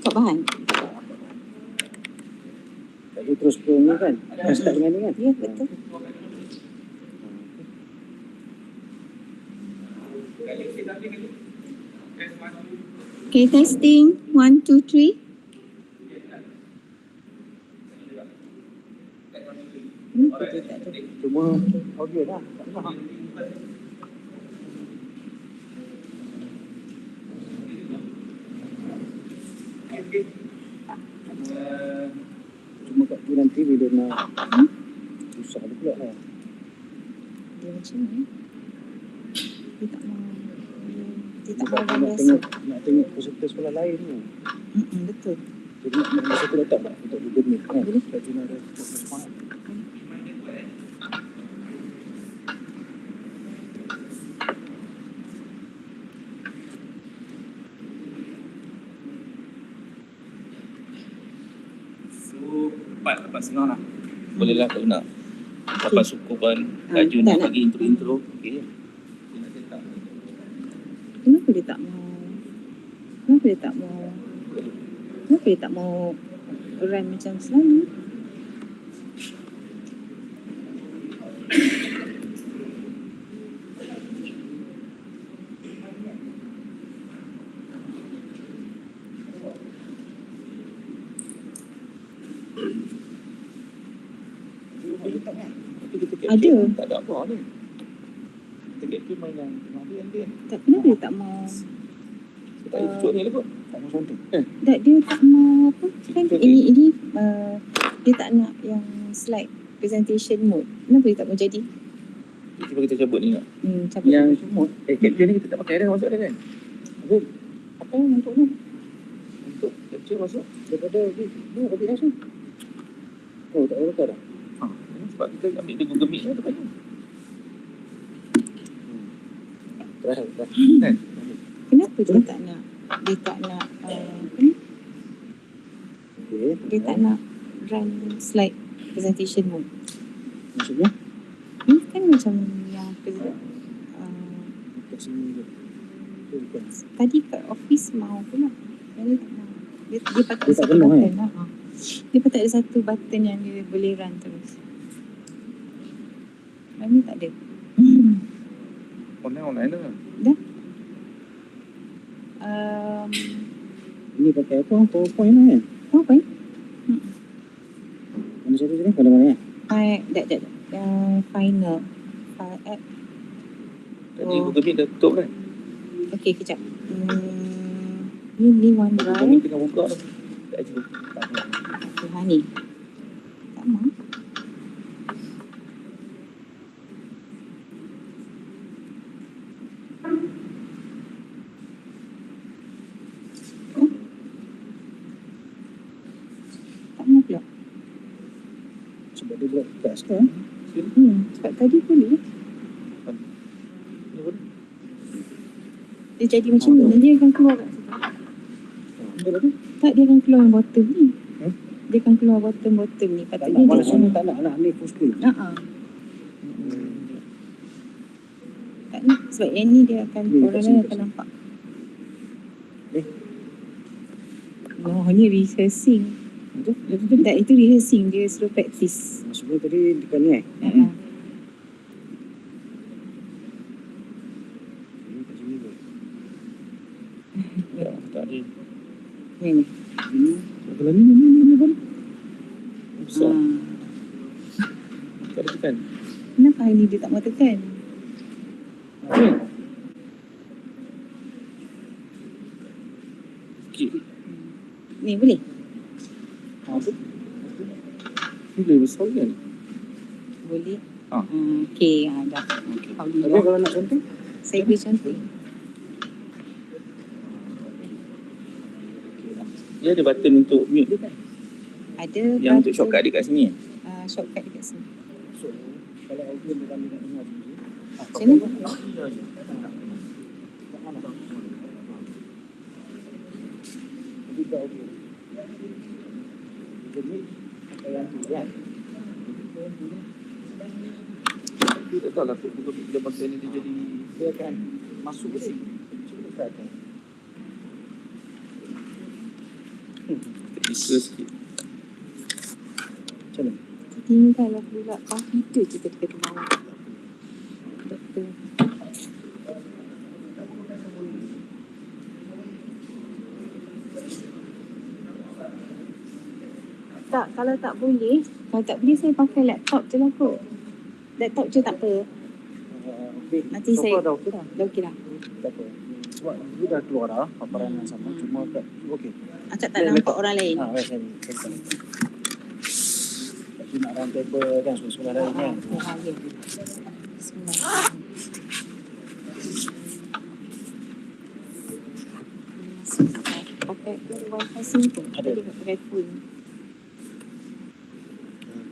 Kat bahan. Tak boleh terus ke ni kan? Start dengan ni kan? Ya, betul. Okay, testing. 1, 2, 3. Cuma audio dah. Tak faham. Cuma kat tu nanti bila nak susah dia pula lah. Dia macam ni. Dia tak mau. Dia tak mau nak tengok peserta sekolah lain tu. Betul. Jadi nak masa tu letak tak untuk Google Meet kan? Boleh. Kat Juna ada semangat. Dapat setengah lah. Boleh lah kalau nak. Dapat sukupan laju nak bagi intro-intro. Okey. Kenapa dia tak mau? Kenapa dia tak mau run macam selalu? Ada. Tak ada apa ni. Kita capture main yang dia. Tak, kenapa dia tak mau? Tak ada cucuk ni lah kot. Tak mau sontek. Tak, dia tak mau apa? Kan ini dia tak nak yang slide presentation mode. Kenapa dia tak mau jadi? Cuba kita cabut ni nak. Cabut. Yang semua capture ni kita tak pakai dah masuk dah kan? Habis apa yang untuk ni? Untuk capture masuk. Daripada ni kopi langsung. Oh tak boleh dah. Sebab kita ambil dia Google Meet lah tu kan. Dah. Kan? Kenapa dia tak nak? Dia tak nak apa ni? Okey. Dia tak nak run slide presentation mode. Maksudnya? Kan macam yang Kat sini je. Bukan. tadi kat office mau pula. Yang dia tak mau. Dia patut Dia tak satu penuh, button lah. Dia patut ada satu button yang dia boleh run terus. Yang ni tak ada. Online lah. Dah. Ini pakai apa? PowerPoint lah kan? Apa ni? Mana satu tadi? Pada mana ya? Yang final. File app. Tadi Google Meet dah tutup kan? Okey, kejap. Ni Google OneDrive. Meet tengah buka tu. Tak cuba. Tak apa. Okay, ni. Tak mau. Tak mau pula. Sebab dia buat kat sekarang. Sebab tadi boleh. Ni pun. Dia jadi macam ni. Dia akan keluar kat situ. Tak, dia akan keluar bottom ni. Dia akan keluar bottom ni. Tak Patutnya nak, dia mana tak nak ni full screen. Tak nak. Sebab yang ni dia akan, orang lain akan nampak. Oh, ni rehearsing. Tak, itu rehearsing. Dia suruh practice. Sebelum tadi dekat ni Tak ada. Ni. Kalau ni pun Besar. Tak ada tekan. Kenapa hari ni dia tak mau tekan? Okey. Ni boleh? Ni boleh besar kan? Boleh. Ah. Okey, dah. Tapi kalau nak sontek, Saya boleh contoh. Dia ada button untuk mute dia kan? Ada Yang untuk shortcut dekat sini. Shortcut dekat sini. so, kalau audio dia kami nak dengar sendiri. Macam ni? Jadi kat audio. Jadi apa yang tu kan? Dia tak tahu lah Google Meet dia pakai ni dia jadi Dia akan masuk ke sini. Bisa sikit. Macam mana? Tinggal pula komputer je dekat bawah. Betul. Tak, kalau tak boleh saya pakai laptop je lah kot. Laptop je tak apa. Okey. Nanti So saya- far dah okey dah. Dah okey dah. Tak apa. Sebab dia dah keluar dah paparan yang sama. Cuma kat okey. Akak tak nampak orang lain. Saya ni. Tapi nak round table kan sekolah lain kan. Pakai wifi simple. Ada. Tadi tak pakai full.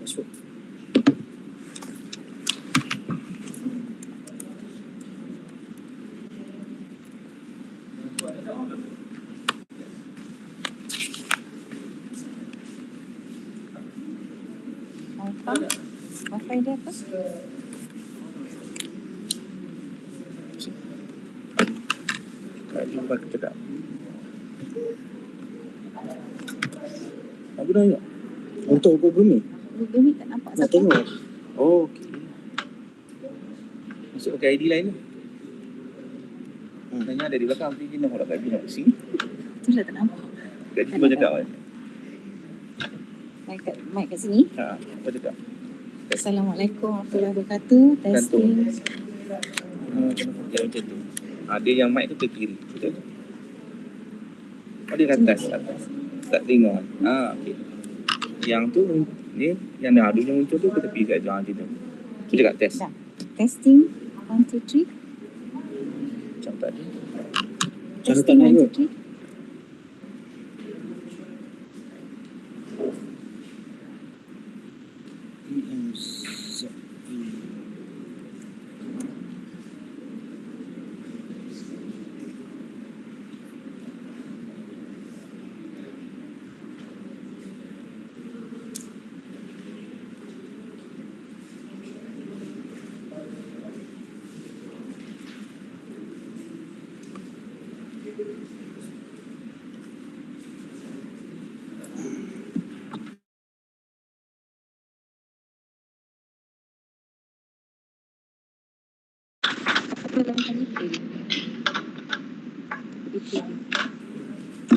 Masuk. Wifi dia apa? Tak jumpa kita tak. Apa dah tak? Untuk Google Meet. Google Meet tak nampak Nak siapa. tengok. Oh, okey. Masuk pakai ID lain tu. Tanya ada di belakang, pergi nak kat ID nak sini. Tu dah tak nampak. Kat sini baca cakap kan? Mic kat sini. Ha, apa cakap? Assalamualaikum warahmatullahi wabarakatuh. Testing. Ya macam tu. Dia yang mic tu ke kiri. Betul? Dia kat atas. Tak tengok. Okey. Yang tu ni yang dah adunya muncul tu ke tepi kat jangan macam tu. Tu cakap test. Dah. Testing. 1, 2, 3. Macam tadi. Cara tak Testing naik 1, kot. 2, 3.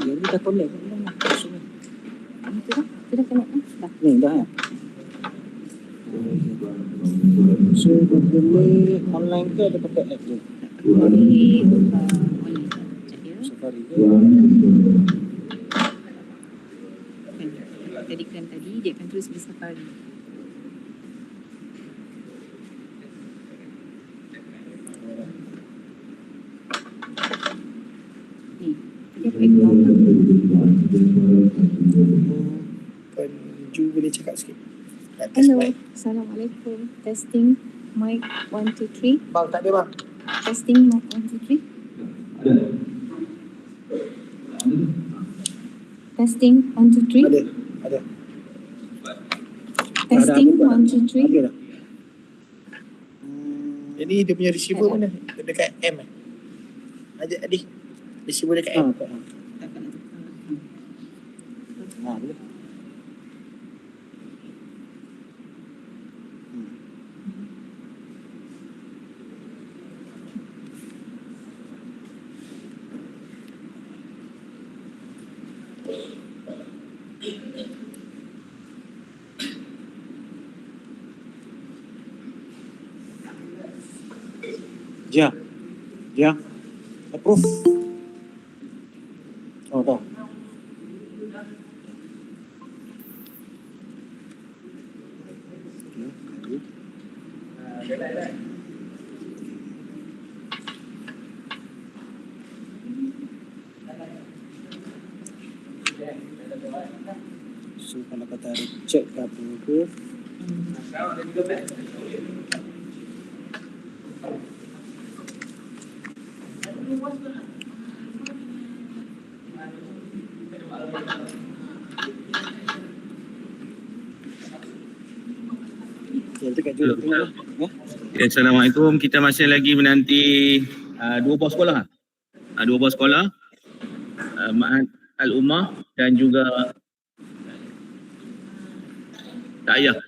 Yang ni dah connect. Masuk ni. Itu dah connect kan? Dah. Ni dah kan? So Google Meet online ke ada pakai app je? Boleh buka online. Sekejap ya. Safari ke? Kan tadi dia akan terus di Safari. Ni, dia pakai ignore. Penju boleh cakap sikit. Hello. Assalamualaikum. Testing. Mic 1, 2, 3. Bang, tak ada bang. Testing mic 1, 2, 3. Testing 1, 2, 3. Ada. Testing 1, 2, 3. Ada dah. Jadi dia punya receiver mana? Dekat M eh? Ajak adik. Receiver dekat M. Boleh. Ya. Approve. Oh, dah. So kalau kata ada check ke apa ke, nanti kat Jul tengok. Assalamualaikum. Kita masih lagi menanti dua buah sekolah. dua buah sekolah, Maahad Al-Imam dan juga Ta'ayah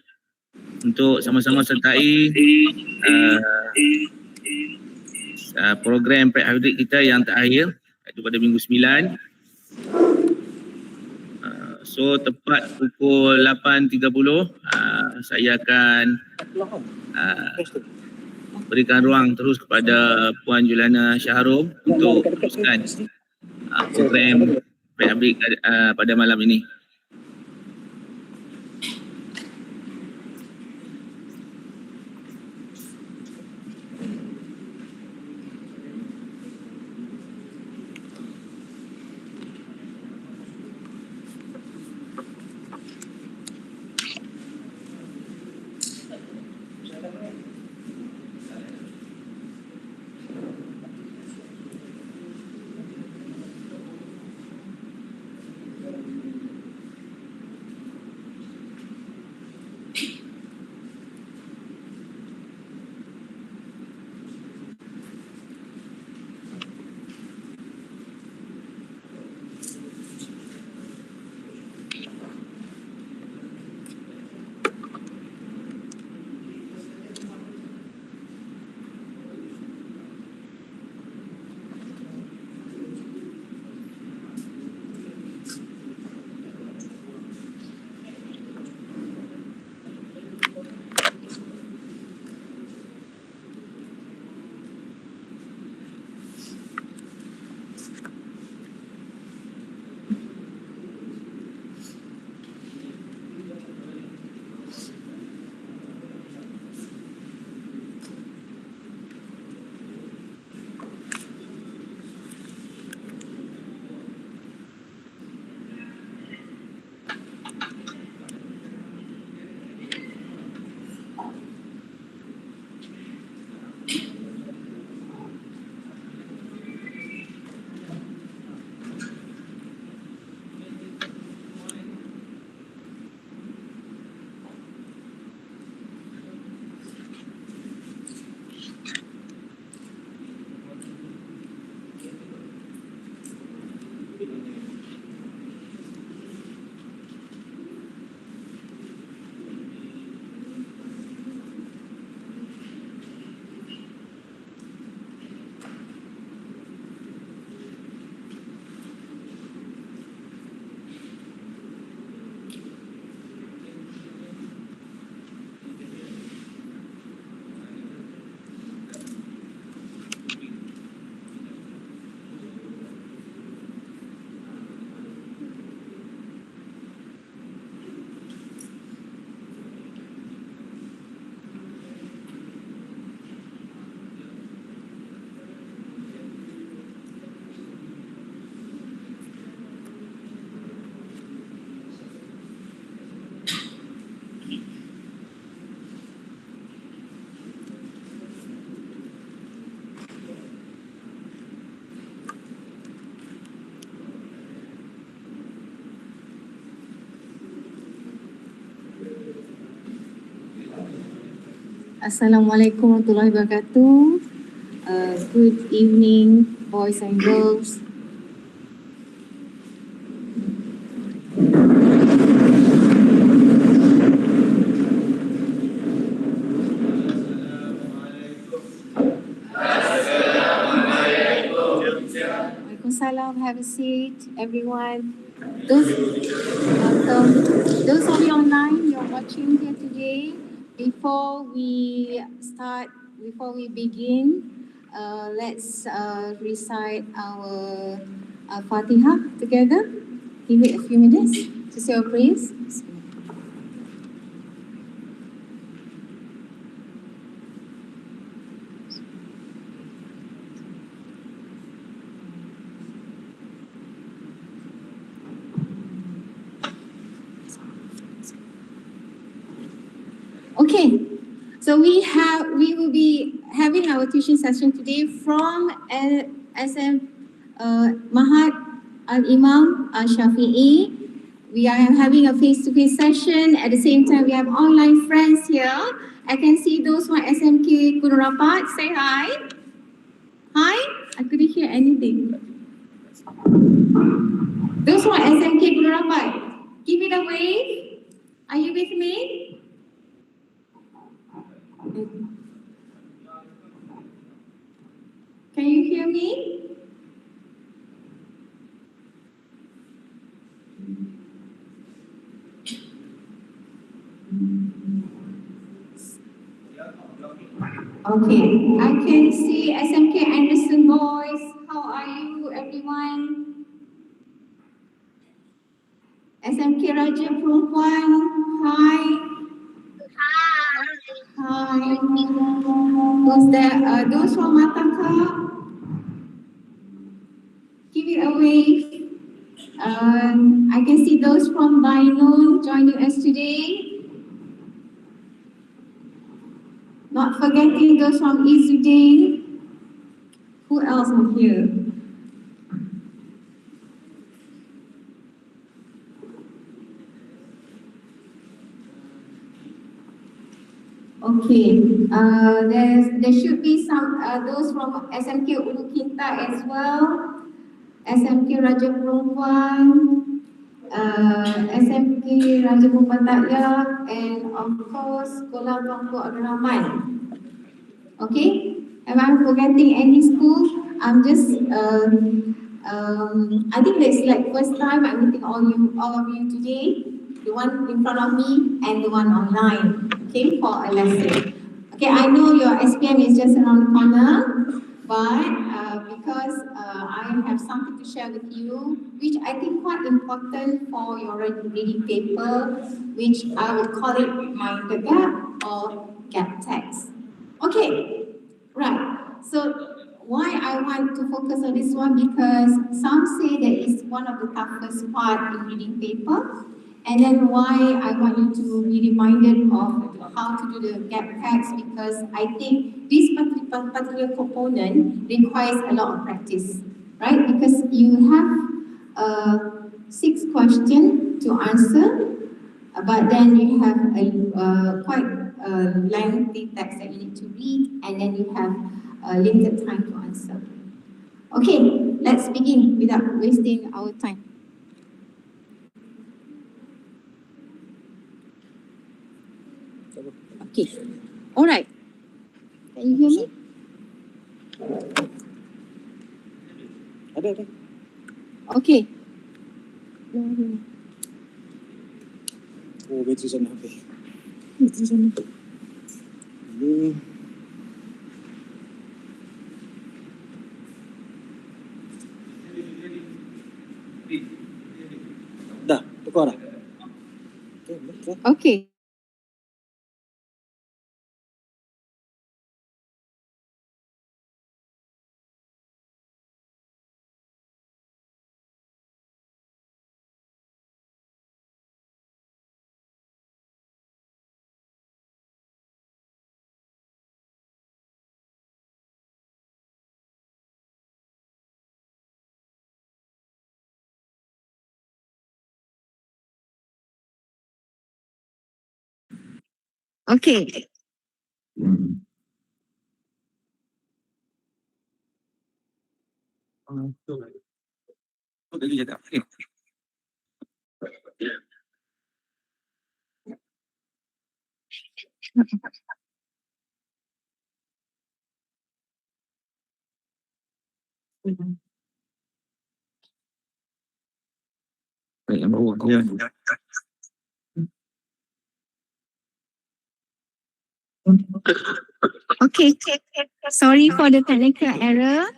untuk sama-sama sertai program pre-hybrid kita yang terakhir iaitu pada minggu 9. So tepat pukul 8.30 saya akan berikan ruang terus kepada Puan Julana Syaharum untuk teruskan program pre-hybrid pada malam ini. Assalamualaikum warahmatullahi wabarakatuh. Good evening, boys and girls. Waalaikumsalam. Have a seat, everyone. Those of you online, you're watching here today. Before we begin, let's recite our Fatihah together. Give it a few minutes to say our prayers. Okay, so we will be having our tuition session today from Maahad Al-Imam Asy-Syafiee. We are having a face-to-face session. At the same time, we have online friends here. I can see those from SMK Gunung Rapat. Say hi. Hi. I couldn't hear anything. Those who are SMK belum dapat, give it a wave. Are you with me? Can you hear me? Okay, I can see SMK Anderson boys. How are you, everyone? SMK Raja Perempuan. Hi. Hi. Who's there? Those from Mataka, give it a wave. I can see those from Bainun joining us today. Not forgetting those from Izudin. Who else are here? Okay, there should be some those from SMK Ulu Kinta as well, SMK Raja Perempuan, SMK Raja Perempuan Takya, and of course Sekolah Tuanku Abdul Rahman. Okay, am I forgetting any school? I think that's like first time I'm meeting all of you today. The one in front of me and the one online. Okay, for a lesson. Okay, I know your SPM is just around the corner, but because I have something to share with you, which I think quite important for your reading paper, which I will call it Mind the Gap or Gap Text. Okay, right. So why I want to focus on this one, because some say that it's one of the toughest part in reading paper, and then why I want you to be reminded of how to do the gap text, because I think this particular component requires a lot of practice, right? Because you have 6 questions to answer, but then you have a quite lengthy text that you need to read, and then you have limited time to answer. Okay, let's begin without wasting our time. Okay, all right. Can you hear me? Ada. Okay. Oh, bateri sana habis. Bateri sana. Ini. Dah, tukar dah. Okay, Okay. Okay. Okay. Sorry for the technical error.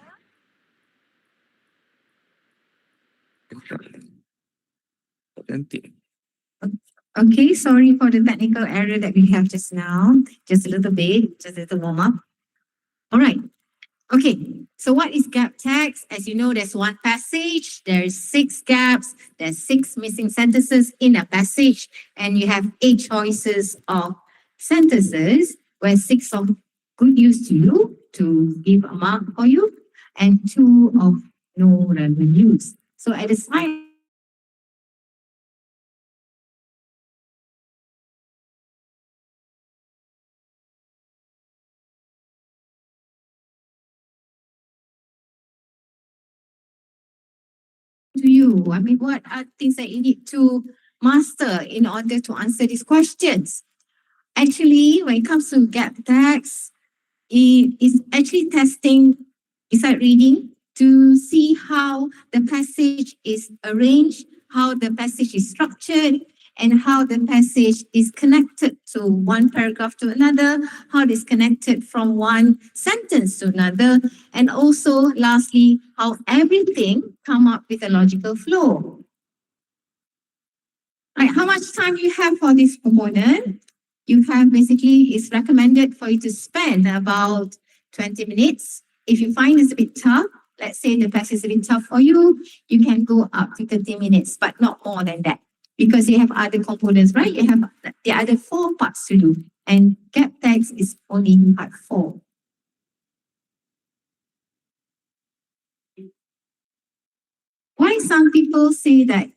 Okay, sorry for the technical error that we have just now. Just a little bit, just a little warm up. All right. Okay, so what is gap text? As you know, there's one passage, there's 6 gaps, there's 6 missing sentences in a passage, and you have 8 choices of sentences, where 6 of good use to you to give a mark for you, and 2 of no relevant use. So at the side to you? I mean, what are things that you need to master in order to answer these questions? Actually, when it comes to gap text, it is actually testing beside reading to see how the passage is arranged, how the passage is structured, and how the passage is connected to one paragraph to another, how it is connected from one sentence to another, and also lastly, how everything come up with a logical flow. Right, how much time you have for this component? You have basically, it's recommended for you to spend about 20 minutes. If you find it's a bit tough, let's say the passage is a bit tough for you, you can go up to 30 minutes, but not more than that. Because you have other components, right? You have the other 4 parts to do. And gap text is only part 4. Why some people say that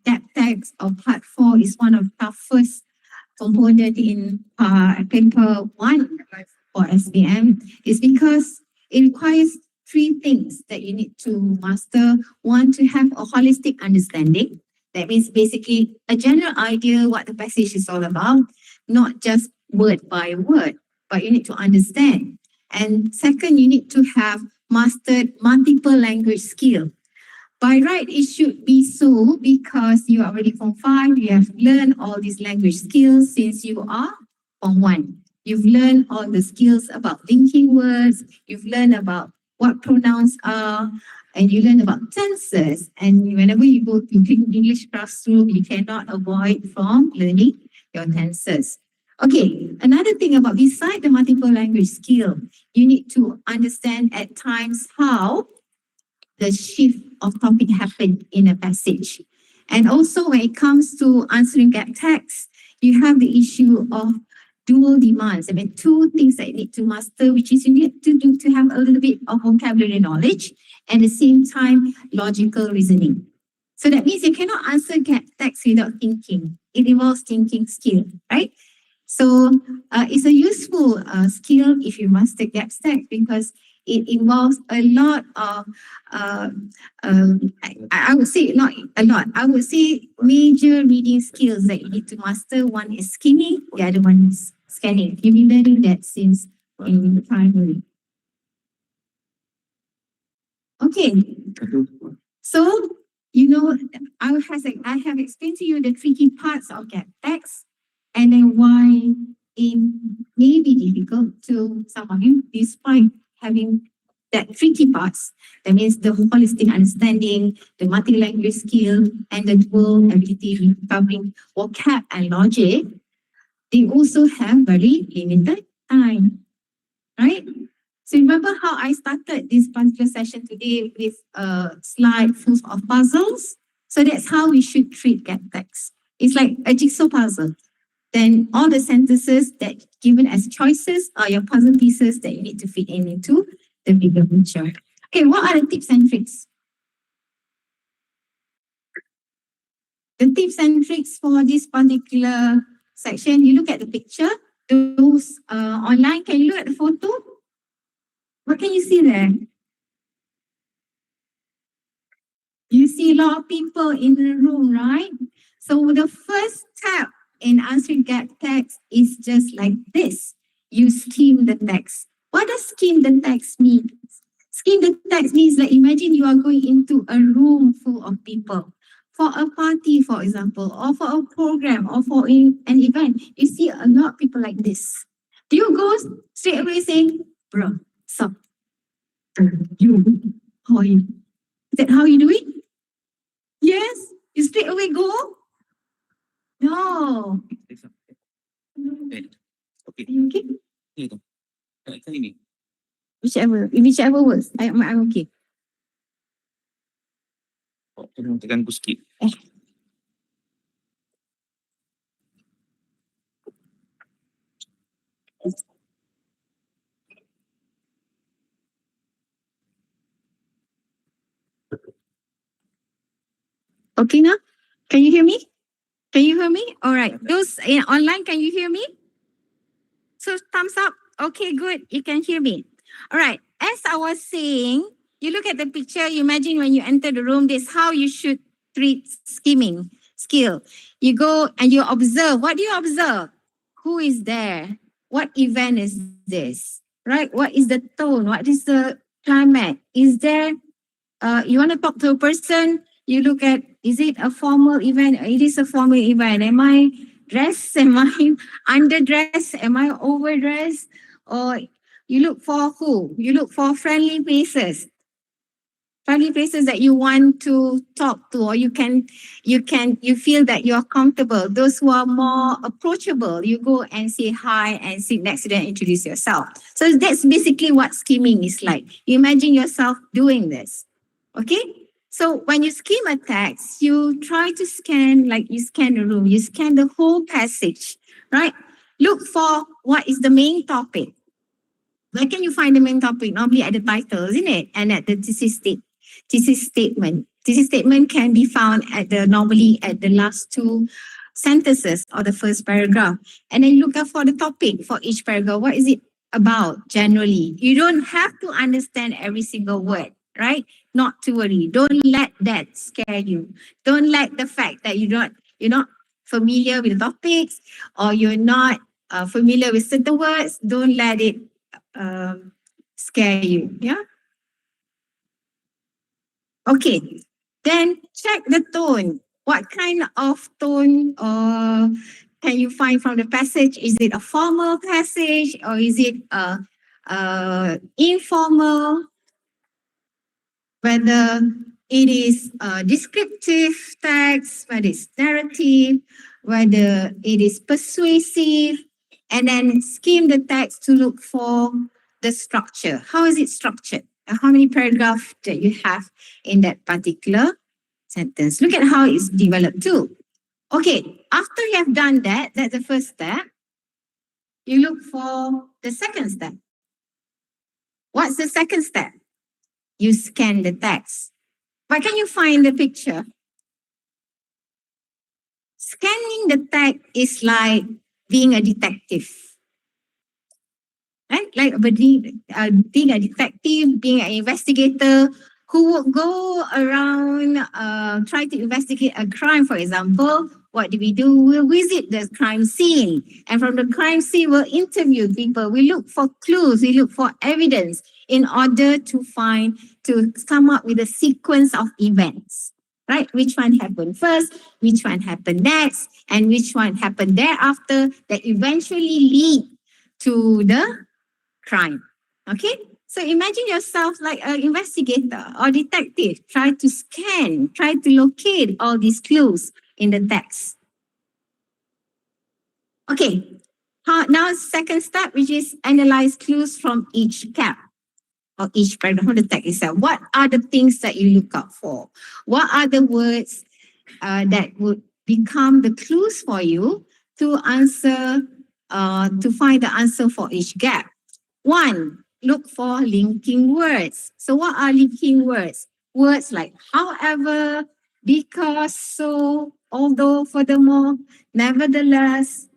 gap text or part 4 is one of the toughest component in paper 1 for SPM is because it requires 3 things that you need to master. One, to have a holistic understanding. That means basically a general idea what the passage is all about, not just word by word, but you need to understand. And second, you need to have mastered multiple language skill. By right, it should be so because you are already Form 5, you have learned all these language skills since you are Form 1. You've learned all the skills about linking words, you've learned about what pronouns are, and you learn about tenses. And whenever you go to English classroom, you cannot avoid from learning your tenses. Okay, another thing about beside the multiple language skill, you need to understand at times how the shift of topic happened in a passage. And also when it comes to answering gap text, you have the issue of dual demands. I mean, 2 things that you need to master, which is you need to do to have a little bit of vocabulary knowledge and at the same time, logical reasoning. So that means you cannot answer gap text without thinking. It involves thinking skill, right? So it's a useful skill if you master gap text because it involves a lot of, I would say not a lot, I would say major reading skills that you need to master. One is skimming, the other one is scanning. You've been learning that since in primary. Okay, so you know, I have explained to you the tricky parts of gap text and then why it may be difficult to some of you despite having that tricky parts. That means the holistic understanding, the multi-language skill, and the dual ability covering vocab and logic. They also have very limited time, right? So remember how I started this particular session today with a slide full of puzzles? So that's how we should treat gap text. It's like a jigsaw puzzle. Then all the sentences that given as choices are your puzzle pieces that you need to fit in into the bigger picture. Okay, what are the tips and tricks? The tips and tricks for this particular section, you look at the picture. Those online, can you look at the photo? What can you see there? You see a lot of people in the room, right? So the first step in answering gap text is just like this. You skim the text. What does skim the text mean? Skim the text means like imagine you are going into a room full of people. For a party, for example, or for a program, or for an event, you see a lot of people like this. Do you go straight away saying, bro, sup? You, how are you? Is that how you do it? Yes? You straight away go? No. Okay. Are you okay? Ini. Whichever works. I'm okay. Tekan ku sikit. Okay now? Can you hear me? Can you hear me? All right. Those online, can you hear me? So thumbs up. Okay, good. You can hear me. All right. As I was saying, you look at the picture, you imagine when you enter the room, this is how you should treat skimming skill. You go and you observe. What do you observe? Who is there? What event is this? Right? What is the tone? What is the climate? Is there, you want to talk to a person, you look at, is it a formal event? It is a formal event. Am I dressed? Am I underdressed? Am I overdressed? Or you look for who? You look for friendly faces. Friendly faces that you want to talk to, or you feel that you're comfortable. Those who are more approachable, you go and say hi and sit next to them, introduce yourself. So that's basically what skimming is like. You imagine yourself doing this. Okay? So when you skim a text, you try to scan, like you scan the room, you scan the whole passage, right? Look for what is the main topic. Where can you find the main topic? Normally at the title, isn't it? And at the thesis statement. Thesis statement can be found normally at the last two sentences or the first paragraph. And then look out for the topic for each paragraph. What is it about generally? You don't have to understand every single word, right? Not to worry. Don't let that scare you. Don't let the fact that you're not familiar with the topics, or you're not familiar with certain words. Don't let it scare you. Yeah. Okay. Then check the tone. What kind of tone can you find from the passage? Is it a formal passage, or is it informal? Whether it is a descriptive text, whether it's narrative, whether it is persuasive, and then skim the text to look for the structure. How is it structured? How many paragraphs that you have in that particular sentence? Look at how it's developed too. Okay, after you have done that, that's the first step. You look for the second step. What's the second step? You scan the text. Where can you find the picture? Scanning the text is like being a detective. Right? Like being a detective, being an investigator who would go around, try to investigate a crime, for example. What do? We'll visit the crime scene. And from the crime scene, we'll interview people. We look for clues. We look for evidence in order to come up with a sequence of events. Right? Which one happened first? Which one happened next? And which one happened thereafter that eventually lead to the crime. Okay? So imagine yourself like an investigator or detective. Try to scan, try to locate all these clues in the text. Okay. Now second step, which is analyze clues from each gap or each paragraph of the text itself. What are the things that you look out for? What are the words that would become the clues for you to answer, to find the answer for each gap? One, look for linking words. So what are linking words? Words like however, because, so, although, furthermore, nevertheless,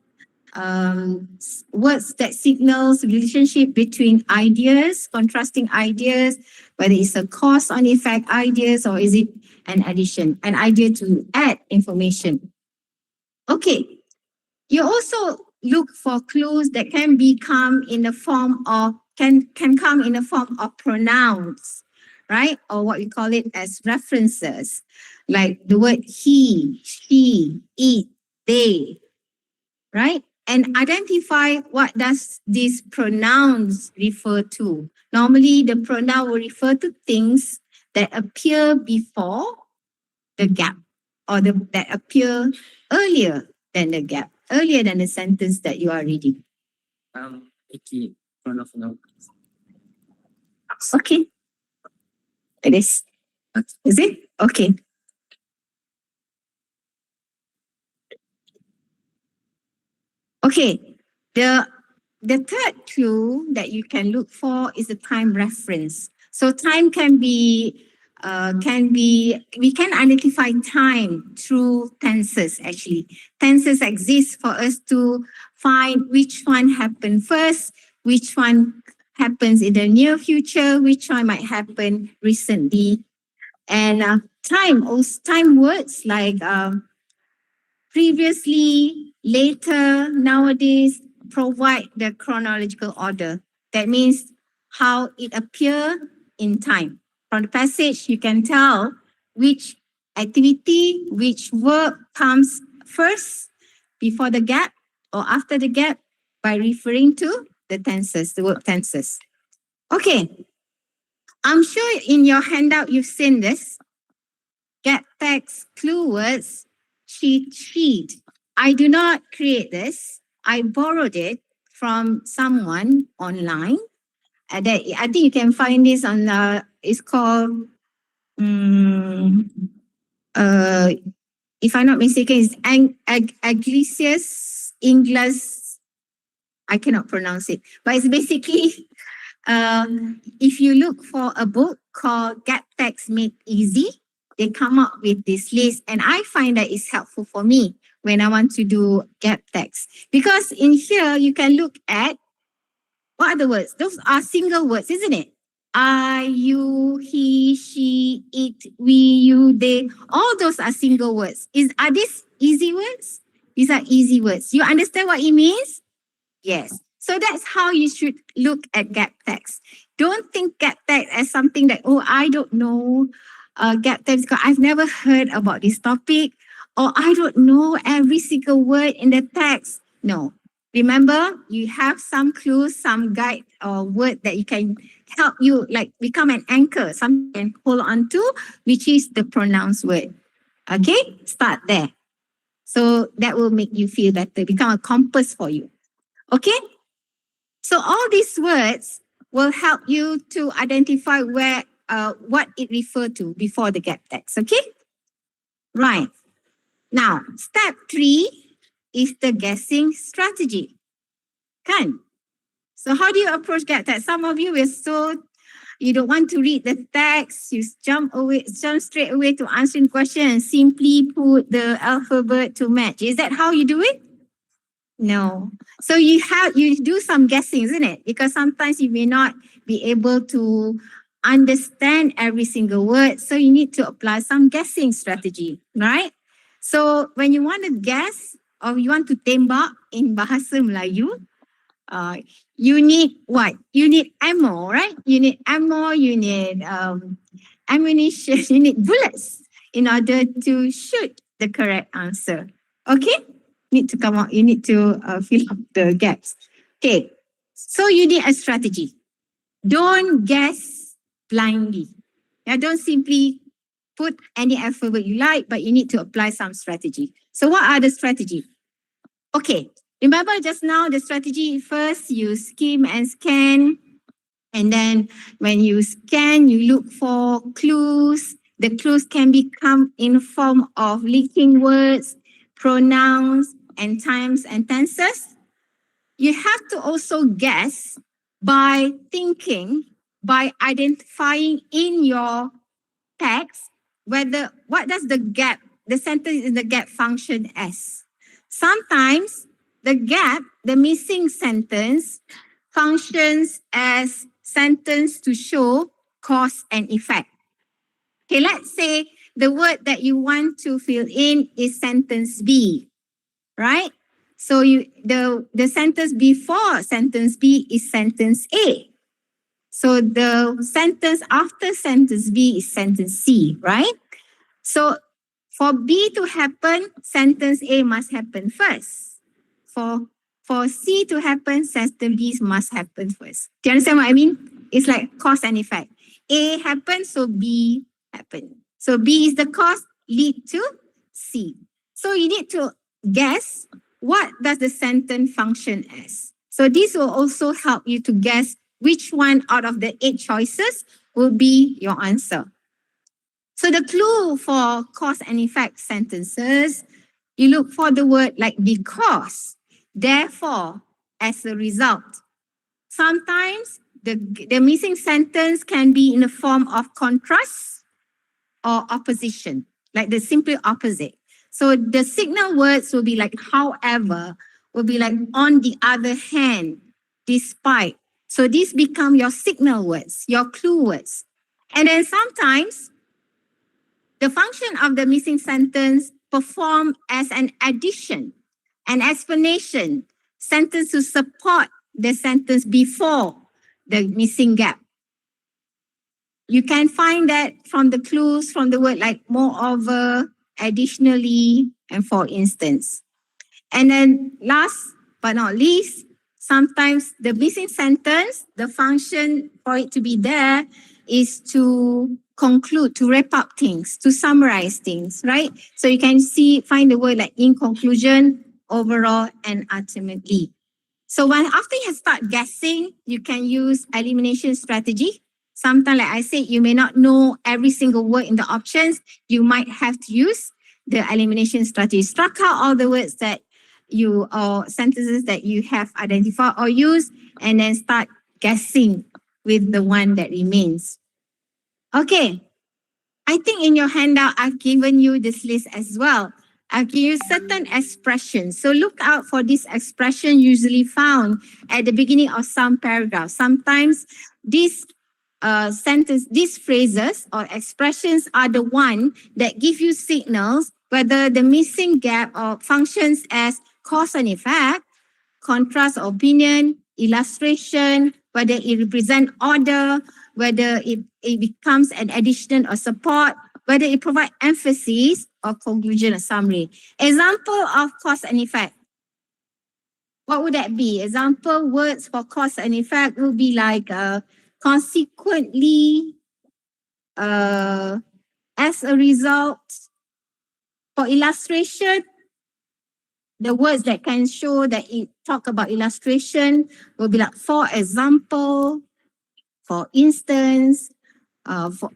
words that signals relationship between ideas, contrasting ideas, whether it's a cause and effect ideas, or is it an addition, an idea to add information. Okay, you also look for clues that can become in the form of, can come in the form of pronouns, right? Or what we call it as references, like the word he, she, it, they, right? And identify what does these pronouns refer to. Normally, the pronoun will refer to things that appear before the gap, or that appear earlier than the gap, earlier than the sentence that you are reading. Okay. It is. Is it? Okay. Okay. The third clue that you can look for is the time reference. So time can be, we can identify time through tenses actually. Tenses exist for us to find which one happened first, which one happens in the near future, which one might happen recently. And time words like previously, later, nowadays provide the chronological order. That means how it appear in time. From the passage, you can tell which activity, which verb comes first before the gap or after the gap by referring to the tenses, the verb tenses. Okay, I'm sure in your handout you've seen this. Get text, clue words, cheat sheet. I do not create this. I borrowed it from someone online. I think you can find this on, it's called, if I'm not mistaken, it's Iglesias Ingles. I cannot pronounce it, but it's basically, if you look for a book called Get Text Made Easy, they come up with this list, and I find that it's helpful for me when I want to do gap text. Because in here, you can look at what are the words? Those are single words, isn't it? I, you, he, she, it, we, you, they. All those are single words. Are these easy words? These are easy words. You understand what it means? Yes. So that's how you should look at gap text. Don't think gap text as something that, oh, I don't know gap text because I've never heard about this topic, or I don't know every single word in the text. No. Remember, you have some clues, some guide or word that you can help you like become an anchor, something you can hold on to, which is the pronounced word. Okay, start there. So that will make you feel better, become a compass for you. Okay, so all these words will help you to identify where what it referred to before the gap text. Okay, right. Now, step 3 is the guessing strategy. Kan? So how do you approach gap text? Some of you will you don't want to read the text, you jump straight away to answering question and simply put the alphabet to match. Is that how you do it? No. So you do some guessing, isn't it? Because sometimes you may not be able to understand every single word. So you need to apply some guessing strategy, right? So when you want to guess or you want to tembak in Bahasa Melayu, you need what? You need ammo, right? You need ammo, you need ammunition, you need bullets in order to shoot the correct answer. Okay? You need to fill up the gaps. Okay, so you need a strategy. Don't guess blindly. Don't simply put any alphabet you like, but you need to apply some strategy. So what are the strategies? Okay, remember just now the strategy, first you skim and scan, and then when you scan, you look for clues. The clues can become in form of linking words, pronouns, and times and tenses. You have to also guess by thinking, by identifying in your text what does the sentence in the gap function as. Sometimes the missing sentence functions as sentence to show cause and effect. Okay, let's say the word that you want to fill in is sentence B, right? So the sentence before sentence B is sentence A. So the sentence after sentence B is sentence C, right? So for B to happen, sentence A must happen first. For C to happen, sentence B must happen first. Do you understand what I mean? It's like cause and effect. A happens, so B happens. So B is the cause, lead to C. So you need to guess what does the sentence function as. So this will also help you to guess which one out of the 8 choices will be your answer. So the clue for cause and effect sentences, you look for the word like because, therefore, as a result. Sometimes the missing sentence can be in the form of contrast or opposition, like the simply opposite. So the signal words will be like however, will be like on the other hand, despite. So these become your signal words, your clue words. And then sometimes the function of the missing sentence perform as an addition, an explanation, sentence to support the sentence before the missing gap. You can find that from the clues from the word like moreover, additionally, and for instance. And then last but not least, sometimes the missing sentence, the function for it to be there is to conclude, to wrap up things, to summarize things, right? So you can find the word like in conclusion, overall, and ultimately. So after you start guessing, you can use elimination strategy. Sometimes, like I said, you may not know every single word in the options. You might have to use the elimination strategy. Struck out all the words that or sentences that you have identified or used, and then start guessing with the one that remains. Okay, I think in your handout, I've given you this list as well. I've given you certain expressions. So look out for this expression usually found at the beginning of some paragraph. Sometimes these these phrases or expressions are the one that give you signals whether the missing gap or functions as cause and effect, contrast or opinion, illustration, whether it represents order, whether it becomes an addition or support, whether it provides emphasis or conclusion or summary. Example of cause and effect. What would that be? Example words for cause and effect would be like consequently, as a result. For illustration, the words that can show that it talk about illustration will be like, for example, for instance.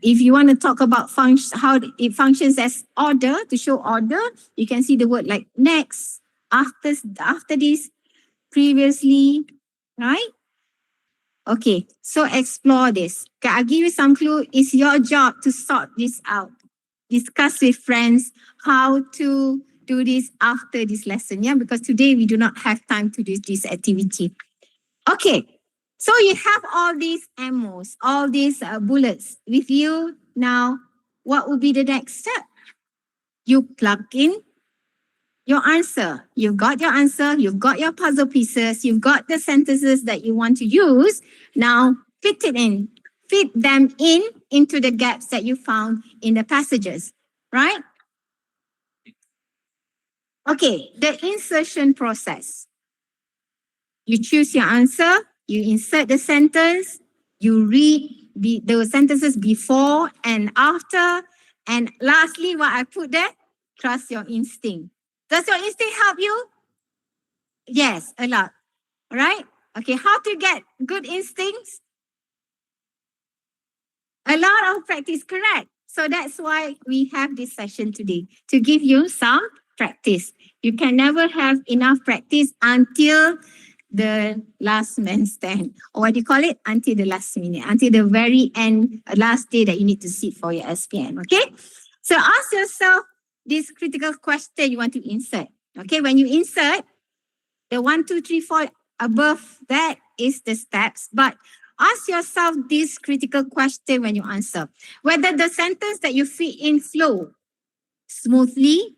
If you want to talk about how it functions as order, to show order, you can see the word like next, after this, previously, right? Okay, so explore this. Okay, I'll give you some clue. It's your job to sort this out. Discuss with friends how to do this after this lesson, yeah? Because today we do not have time to do this activity. Okay, so you have all these ammos, all these bullets with you. Now, what will be the next step? You plug in your answer. You've got your answer, you've got your puzzle pieces, you've got the sentences that you want to use. Now, fit them into the gaps that you found in the passages, right? Okay, the insertion process. You choose your answer, you insert the sentence, you read the sentences before and after, and lastly, what I put there, trust your instinct. Does your instinct help you? Yes, a lot. All right? Okay, how to get good instincts? A lot of practice, correct. So that's why we have this session today, to give you some practice. You can never have enough practice until the last man stand. Or what do you call it? Until the last minute, until the very end, last day that you need to sit for your SPM, okay? So ask yourself this critical question you want to insert. Okay, when you insert, the 1, 2, 3, 4 above that is the steps, but ask yourself this critical question when you answer. Whether the sentence that you fit in flow smoothly,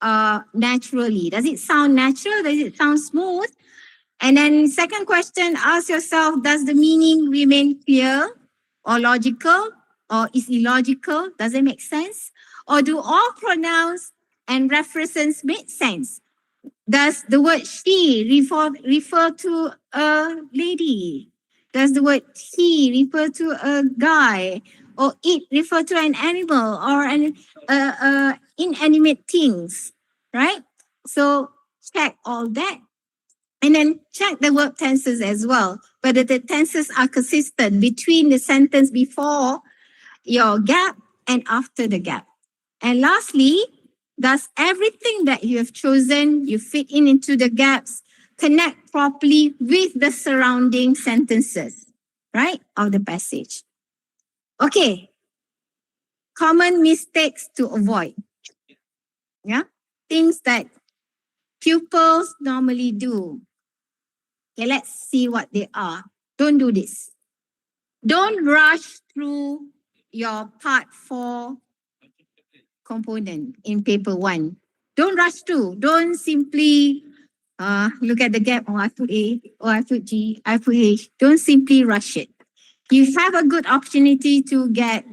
naturally. Does it sound natural? Does it sound smooth? And then second question, ask yourself, does the meaning remain clear or logical, or is illogical? Does it make sense? Or do all pronouns and references make sense? Does the word she refer to a lady? Does the word he refer to a guy? Or it refer to an animal or an inanimate things, right? So check all that. And then check the verb tenses as well, whether the tenses are consistent between the sentence before your gap and after the gap. And lastly, does everything that you have chosen, you fit into the gaps, connect properly with the surrounding sentences, right, of the passage? Okay, common mistakes to avoid. Yeah, things that pupils normally do. Okay, let's see what they are. Don't do this. Don't rush through your part 4 component in paper 1. Don't rush through. Don't simply look at the gap. Oh, I put A, or I put G, I put H. Don't simply rush it. You have a good opportunity to get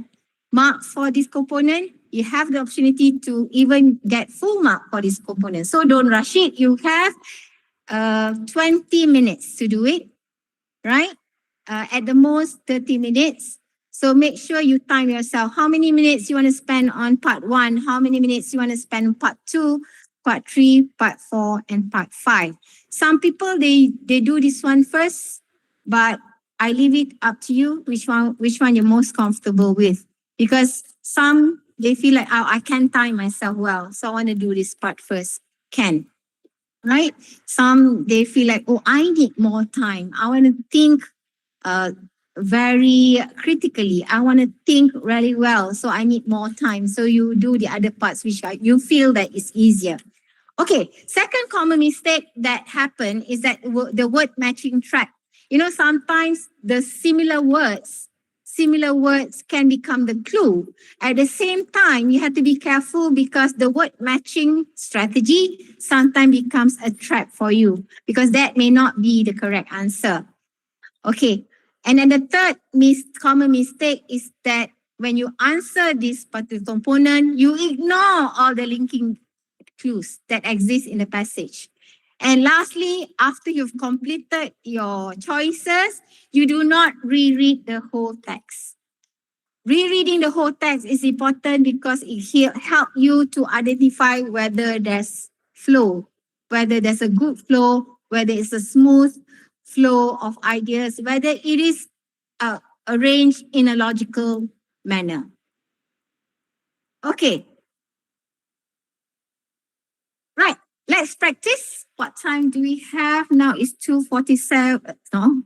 marks for this component. You have the opportunity to even get full mark for this component. So don't rush it. You have 20 minutes to do it, right? At the most 30 minutes. So make sure you time yourself. How many minutes you want to spend on part 1? How many minutes you want to spend on part 2, part 3, part 4, and part 5? Some people, they do this one first, but I leave it up to you which one you're most comfortable with. Because some, they feel like, oh, I can't time myself well, so I want to do this part first. Can, right? Some, they feel like, oh, I need more time. I want to think very critically. I want to think really well, so I need more time. So you do the other parts which you feel that is easier. Okay, second common mistake that happen is that the word matching track. You know, sometimes the similar words can become the clue. At the same time, you have to be careful because the word matching strategy sometimes becomes a trap for you because that may not be the correct answer. Okay, and then the third common mistake is that when you answer this particular component, you ignore all the linking clues that exist in the passage. And lastly, after you've completed your choices, you do not reread the whole text. Rereading the whole text is important because it helps you to identify whether there's flow, whether there's a good flow, whether it's a smooth flow of ideas, whether it is arranged in a logical manner. Okay. Right. Let's practice. What time do we have? Now it's 2:47. No.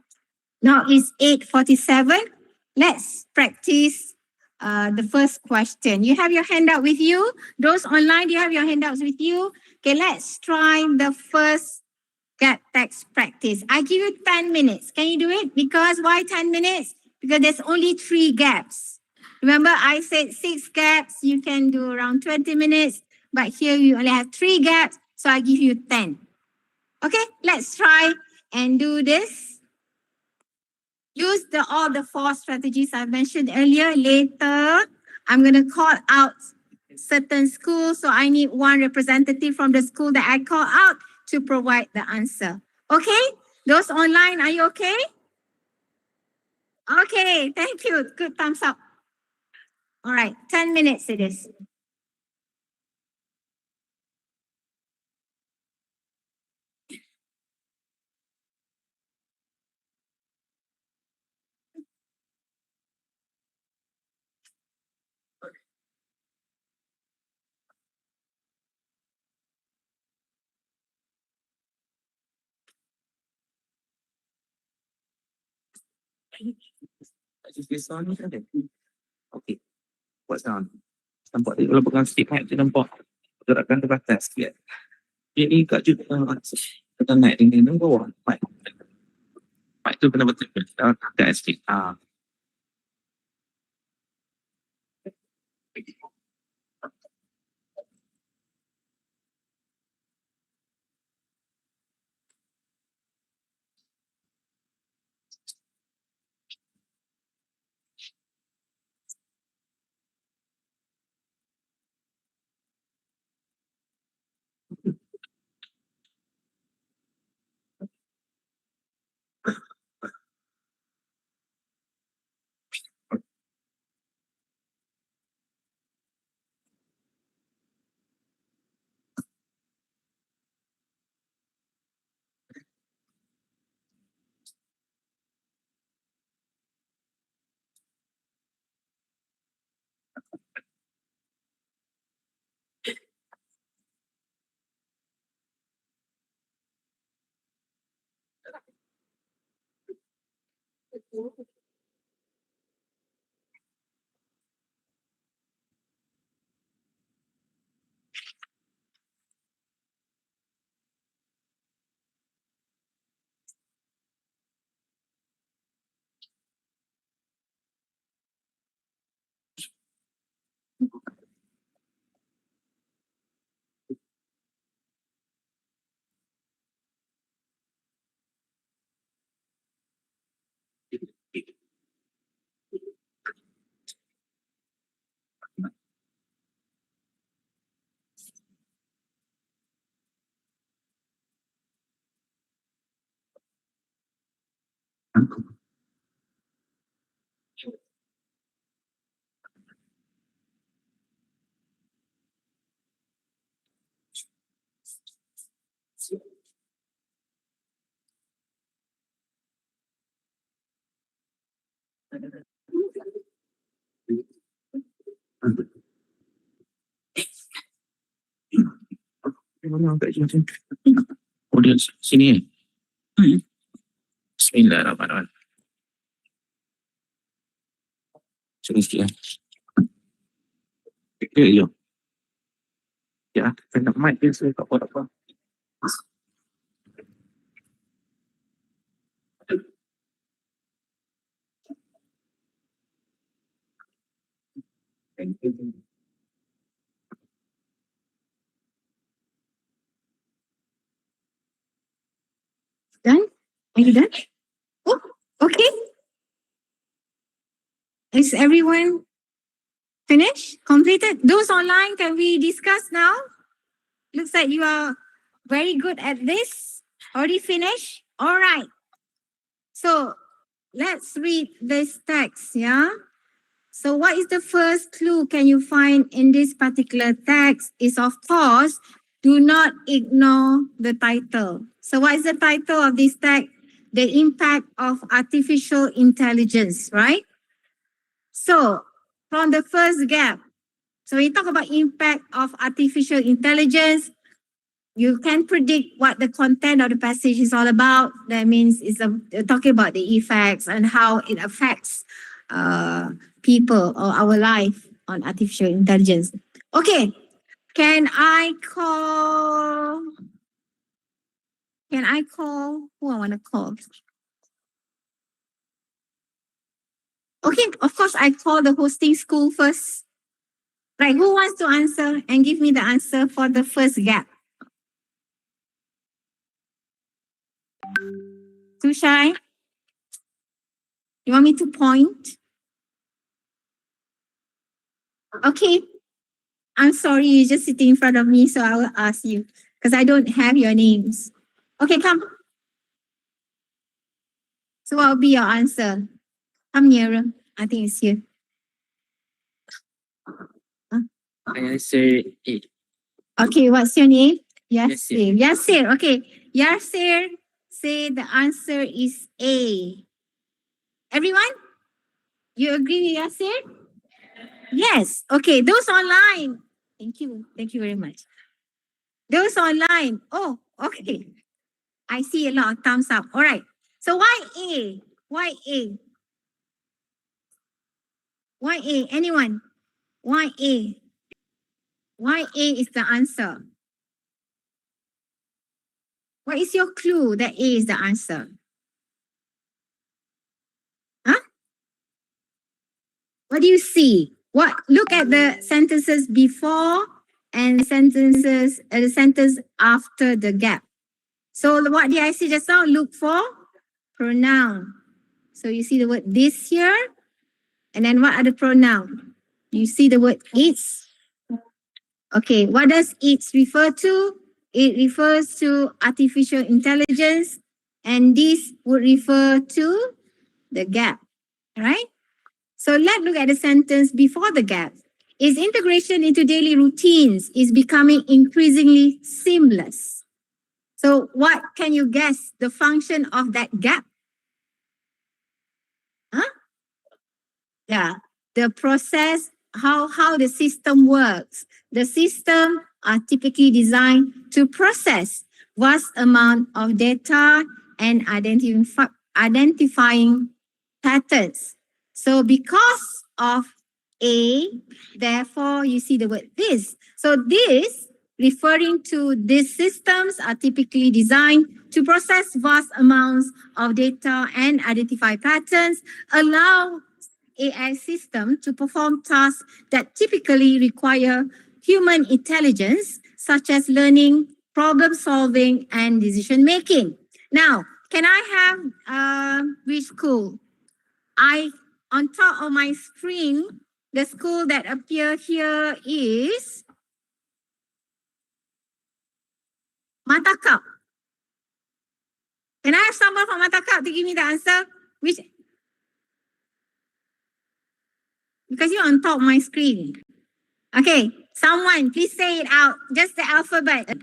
Now it's 8:47. Let's practice the first question. You have your handout with you? Those online, do you have your handouts with you? Okay, let's try the first gap text practice. I give you 10 minutes. Can you do it? Because why 10 minutes? Because there's only 3 gaps. Remember, I said 6 gaps. You can do around 20 minutes. But here you only have 3 gaps. So I give you 10. Okay, let's try and do this. Use all the 4 strategies I mentioned earlier. Later, I'm going to call out certain schools. So I need one representative from the school that I call out to provide the answer. Okay? Those online, are you okay? Okay, thank you. Good thumbs up. All right, 10 minutes it is. This sound ni ada. Okey. Buat sound. Nampak dia kalau pegang stick mic tu nampak gerakan terbatas sikit. Dia ni kat juga kita naik dengan bawah mic. Mic tu kena betul kat stick. Mana kat sini? Oh, dia sini. Bismillahirrahmanirrahim. Sini sikit. Ya, ya. Ya, saya nak mic dia, saya tak apa-apa. Done? Are you done? Oh, okay. Is everyone finished? Completed? Those online, can we discuss now? Looks like you are very good at this. Already finished? All right. So let's read this text, yeah? So what is the first clue can you find in this particular text is, of course, do not ignore the title. So what is the title of this text? The impact of artificial intelligence, right? So from the first gap, so we talk about impact of artificial intelligence. You can predict what the content of the passage is all about. That means it's talking about the effects and how it affects people or our life on artificial intelligence. Okay, can I call who I want to call? Okay, of course I call the hosting school first. Right, who wants to answer and give me the answer for the first gap? Too shy? You want me to point? Okay. I'm sorry, you're just sitting in front of me, so I will ask you because I don't have your names. Okay, come. So what will be your answer? Come nearer. I think it's here. I say it. Okay, what's your name? Yasir. Yasir. Okay. Yasir say the answer is A. Everyone? You agree with Yasir? Yes. Okay, those online. Thank you. Thank you very much. Those online. Oh, okay. I see a lot of thumbs up. All right. So why A? Why A? Why A? Anyone? Why A? Why A is the answer? What is your clue that A is the answer? Huh? What do you see? What? Look at the sentences before and the sentence after the gap. So what did I say just now? Look for pronoun. So you see the word this here, and then what are the pronoun? You see the word its. Okay, what does its refer to? It refers to artificial intelligence, and this would refer to the gap, right? So let's look at the sentence before the gap. Its integration into daily routines is becoming increasingly seamless. So what can you guess the function of that gap? Huh? Yeah, the process, how the system works. The system are typically designed to process vast amount of data and identifying patterns. So because of A, therefore you see the word this. So this, referring to these systems are typically designed to process vast amounts of data and identify patterns, allow AI system to perform tasks that typically require human intelligence, such as learning, problem solving, and decision making. Now, can I have which school? On top of my screen, the school that appear here is Matakap. Can I have someone from Matakap to give me the answer? Which? Because you're on top of my screen. Okay, someone please say it out. Just the alphabet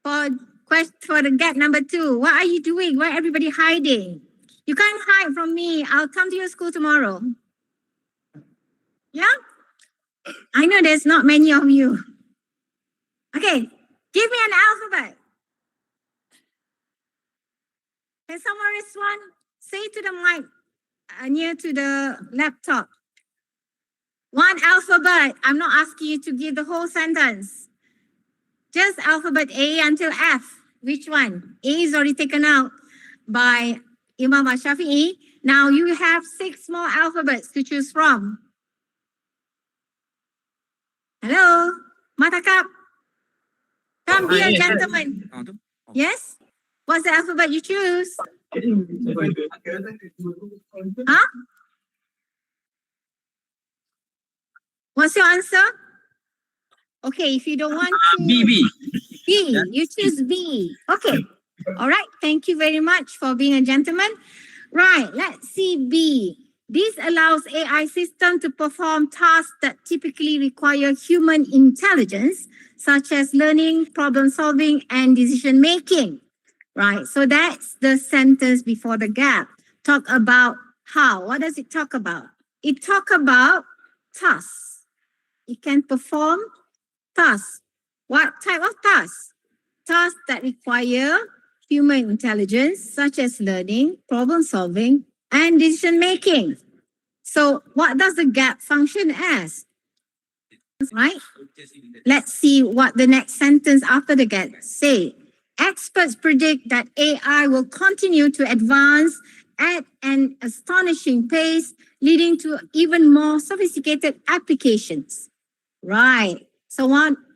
for the gap number 2. What are you doing? Why everybody hiding? You can't hide from me. I'll come to your school tomorrow. Yeah? I know there's not many of you. Okay, give me an alphabet. Can someone respond? Say to the mic near to the laptop. One alphabet. I'm not asking you to give the whole sentence. Just alphabet A until F. Which one? A is already taken out by Imam Asy-Syafiee. Now you have 6 more alphabets to choose from. Hello? Matakap? Come be a gentleman. Yes? What's the alphabet you choose? Huh? What's your answer? Okay, if you don't want to... B. B. You choose B. Okay. All right. Thank you very much for being a gentleman. Right. Let's see B. This allows AI system to perform tasks that typically require human intelligence, such as learning, problem solving, and decision making. Right. So that's the sentence before the gap. Talk about how. What does it talk about? It talk about tasks. It can perform tasks. What type of tasks? Tasks that require human intelligence, such as learning, problem solving, and decision making. So what does the gap function as? Right? Let's see what the next sentence after the gap say. Experts predict that AI will continue to advance at an astonishing pace, leading to even more sophisticated applications. Right. So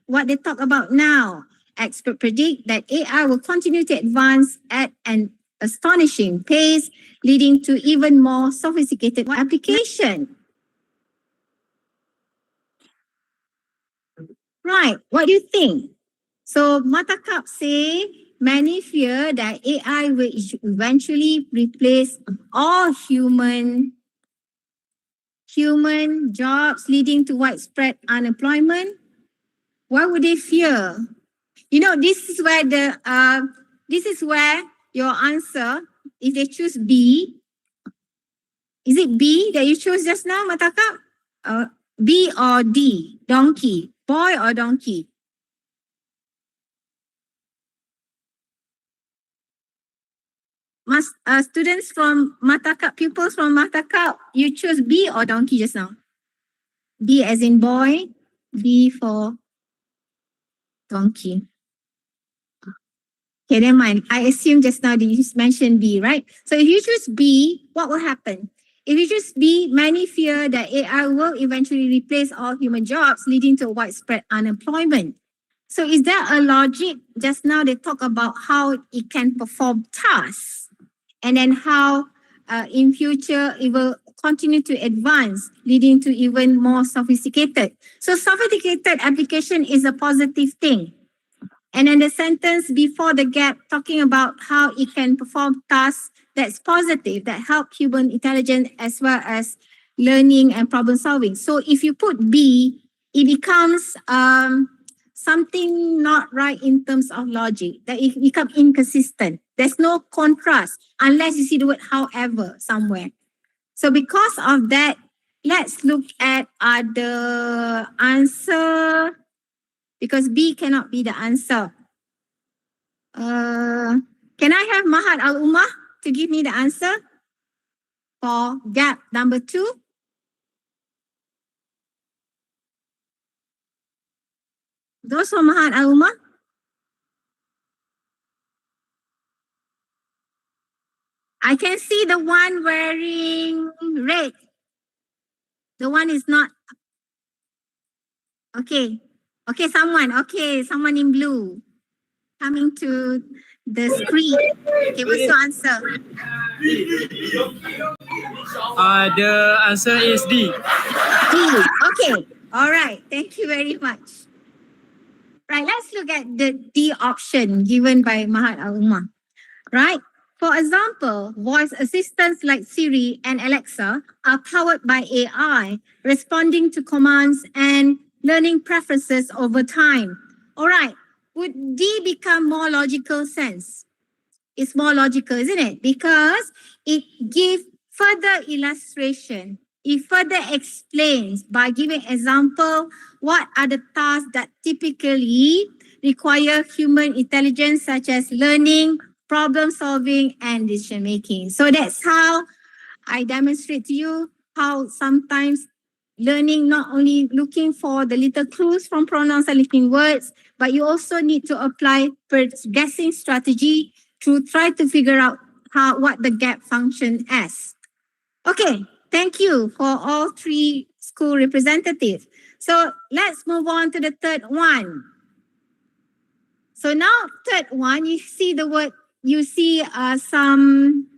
what they talk about now? Experts predict that AI will continue to advance at an astonishing pace, leading to even more sophisticated application. Right. What do you think? So Matakap say many fear that AI will eventually replace all human jobs, leading to widespread unemployment. Why would they fear? You know, this is where your answer, if they choose B, is it B that you chose just now, Matakap? B or D, donkey, boy or donkey? Students from Matakap, pupils from Matakap, you choose B or donkey just now? B as in boy, B for donkey. Okay, never mind. I assume just now that you just mentioned B, right? So if you choose B, what will happen? If you choose B, many fear that AI will eventually replace all human jobs, leading to widespread unemployment. So is there a logic? Just now they talk about how it can perform tasks, and then how in future it will continue to advance, leading to even more sophisticated. So sophisticated application is a positive thing. And then the sentence before the gap talking about how it can perform tasks that's positive, that help human intelligence as well as learning and problem solving. So if you put B, it becomes something not right in terms of logic, that it becomes inconsistent. There's no contrast unless you see the word however somewhere. So because of that, let's look at other answer, because B cannot be the answer. Can I have Maahad Al-Imam to give me the answer for gap number 2? Those from Maahad Al-Imam? I can see the one wearing red. The one is not. Okay. Okay, someone in blue coming to the screen. Okay, what's your answer? The answer is D. D. Okay. All right. Thank you very much. Right. Let's look at the D option given by Maahad Al-Imam. Right. For example, voice assistants like Siri and Alexa are powered by AI, responding to commands and learning preferences over time. All right, would D become more logical sense? It's more logical, isn't it? Because it gives further illustration. It further explains by giving example what are the tasks that typically require human intelligence, such as learning, problem solving, and decision making. So that's how I demonstrate to you how sometimes learning not only looking for the little clues from pronouns and linking words, but you also need to apply guessing strategy to try to figure out what the gap function is. Okay, thank you for all three school representatives. So let's move on to the third one. So now third one, you see the word, you see some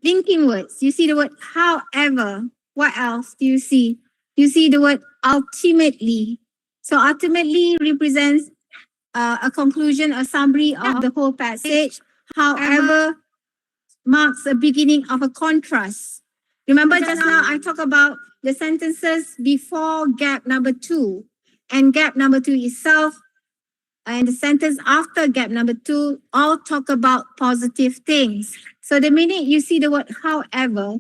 linking words. You see the word however. What else do you see? You see the word ultimately. So ultimately represents a conclusion, a summary of the whole passage. However, marks the beginning of a contrast. Remember just now I talked about the sentences before gap number 2 and gap number 2 itself and the sentence after gap number 2 all talk about positive things. So the minute you see the word however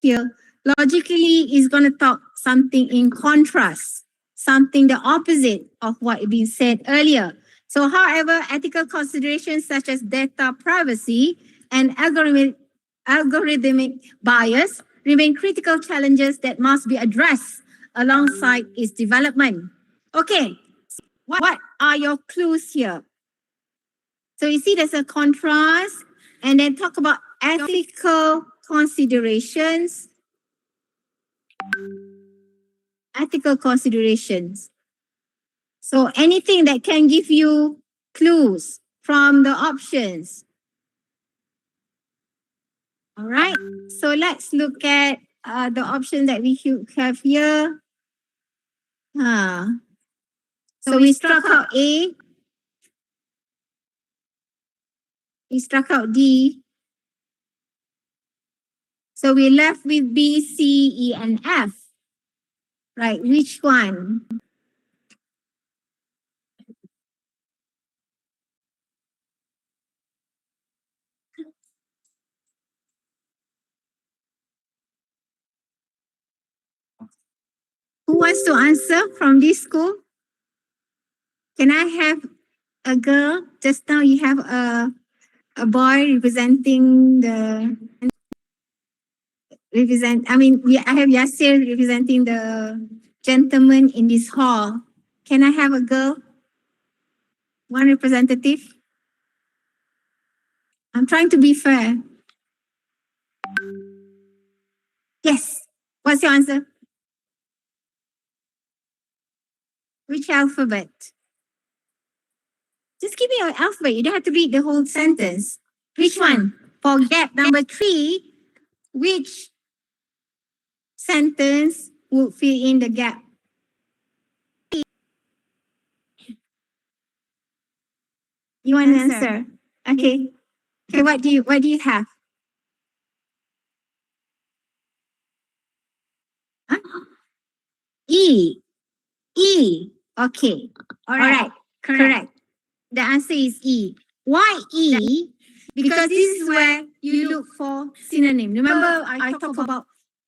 here, logically is going to talk something in contrast, something the opposite of what is being said earlier. So however, ethical considerations such as data privacy and algorithmic bias remain critical challenges that must be addressed alongside its development. Okay, what are your clues here? So you see there's a contrast and then talk about ethical considerations. Ethical considerations. So anything that can give you clues from the options. All right, so let's look at the option that we have here. So we struck out A. We struck out D. So we're left with B, C, E, and F. Right, which one? Who wants to answer from this school? Can I have a girl? Just now you have a boy representing the... I have Yasir representing the gentleman in this hall. Can I have a girl? One representative? I'm trying to be fair. Yes. What's your answer? Which alphabet? Just give me your alphabet. You don't have to read the whole sentence. Which one? For gap number 3, which sentence would fill in the gap? You want an answer? Okay. Okay, what do you have? Huh? E. E. Okay. All right. Correct. The answer is E. Why E? Because this is where you look for synonym. Remember, I talked about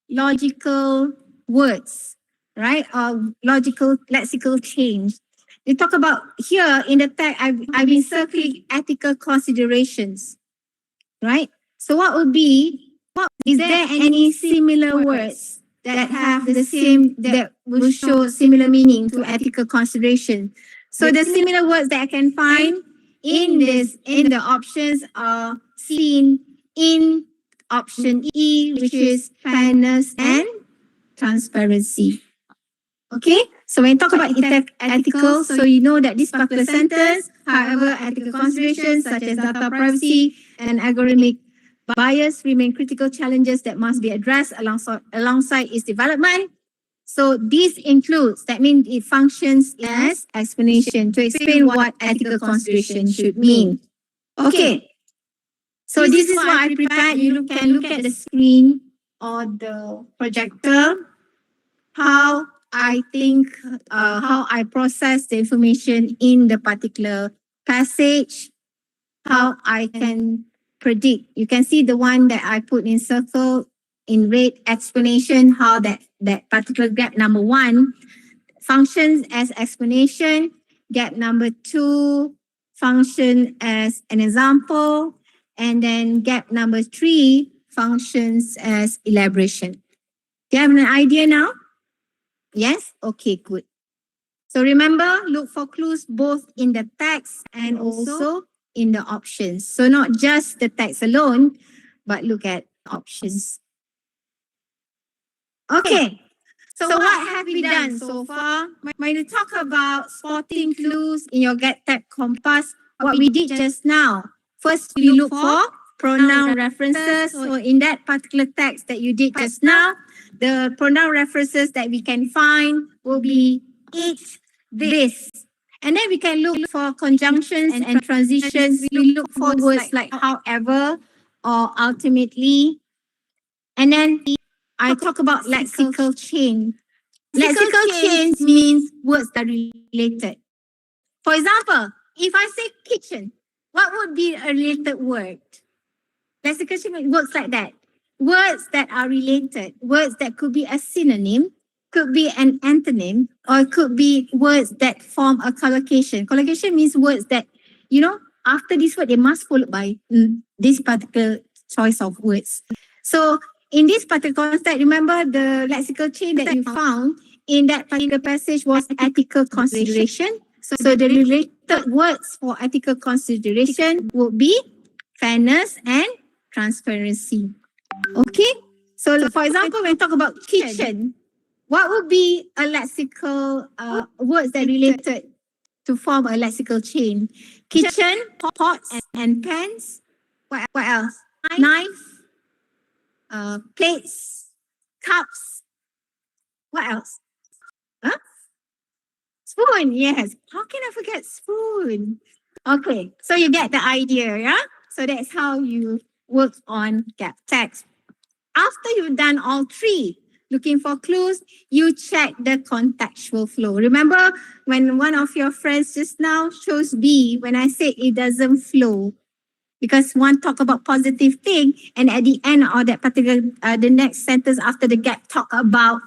logical words, right? Or logical lexical change. They talk about here in the text, I've been circling ethical considerations, right? So what would be, is there any similar words that have the same, that will show similar meaning to ethical consideration? So the similar words that I can find in the options are seen in option E, which is fairness and transparency. Okay, so when you talk about ethical, so you know that this particular sentence, however, ethical considerations such as data privacy and algorithmic bias remain critical challenges that must be addressed alongside its development. So this includes, that means it functions as explanation to explain what ethical consideration should mean. Okay, So this is what I prepared. You can look at the screen or the projector, how I think, how I process the information in the particular passage, how I can predict. You can see the one that I put in circle in red, explanation, how that particular gap number 1 functions as explanation, gap number 2 function as an example, and then gap number 3 functions as elaboration. Do you have an idea now? Yes? Okay, good. So remember, look for clues both in the text and also in the options. So not just the text alone, but look at options. Okay. So what have we done so far? When you talk about spotting clues in your Get Tab Compass, what we did just now, first we look for pronoun references. So in that particular text that you did just now, the pronoun references that we can find will be it, this. And then we can look for conjunctions and transitions. We look for words like however or ultimately. And then I talk about lexical chain. Lexical chains means words that are related. For example, if I say kitchen, what would be a related word? Lexical chain works like that. Words that are related, words that could be a synonym, could be an antonym, or could be words that form a collocation. Collocation means words that, after this word, they must follow by this particular choice of words. So in this particular context, remember the lexical chain that you found in that particular passage was ethical consideration. So the related words for ethical consideration would be fairness and transparency. Okay? So for example, when we talk about kitchen, what would be a lexical words that related to form a lexical chain? Kitchen, pots and pans. What else? Knife, plates, cups. What else? Huh? Spoon, yes. How can I forget spoon? Okay, so you get the idea, yeah? So that's how you work on gap text. After you've done all 3, looking for clues, you check the contextual flow. Remember when one of your friends just now chose B, when I said it doesn't flow, because one talk about positive thing, and at the end of that particular, the next sentence after the gap talk about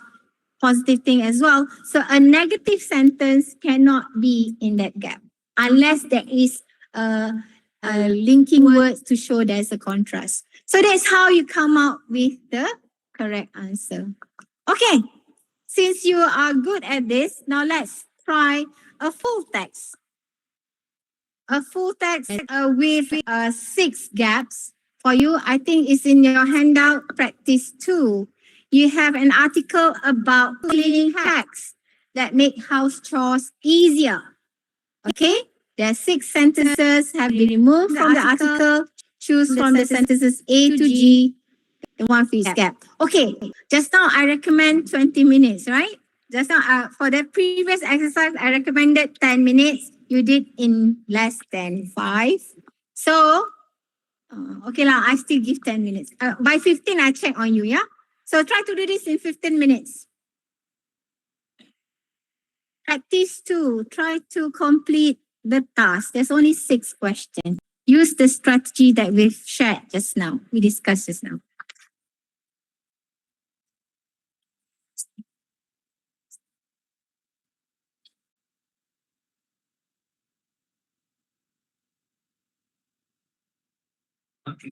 positive thing as well. So a negative sentence cannot be in that gap unless there is linking words to show there's a contrast. So that's how you come out with the correct answer. Okay, since you are good at this, now let's try a full text. A full text with 6 gaps for you. I think it's in your handout, practice 2. You have an article about cleaning hacks that make house chores easier. Okay, there are 6 sentences have been removed from the article. Choose from the sentences A to G, the one for each gap. Okay, just now I recommend 20 minutes, right? Just now for the previous exercise, I recommended 10 minutes. You did in less than 5. So, okay lah, I still give 10 minutes. By 15, I check on you, yeah? So try to do this in 15 minutes. Practice 2, try to complete the task. There's only 6 questions. Use the strategy that we've shared just now. We discussed just now. Okay.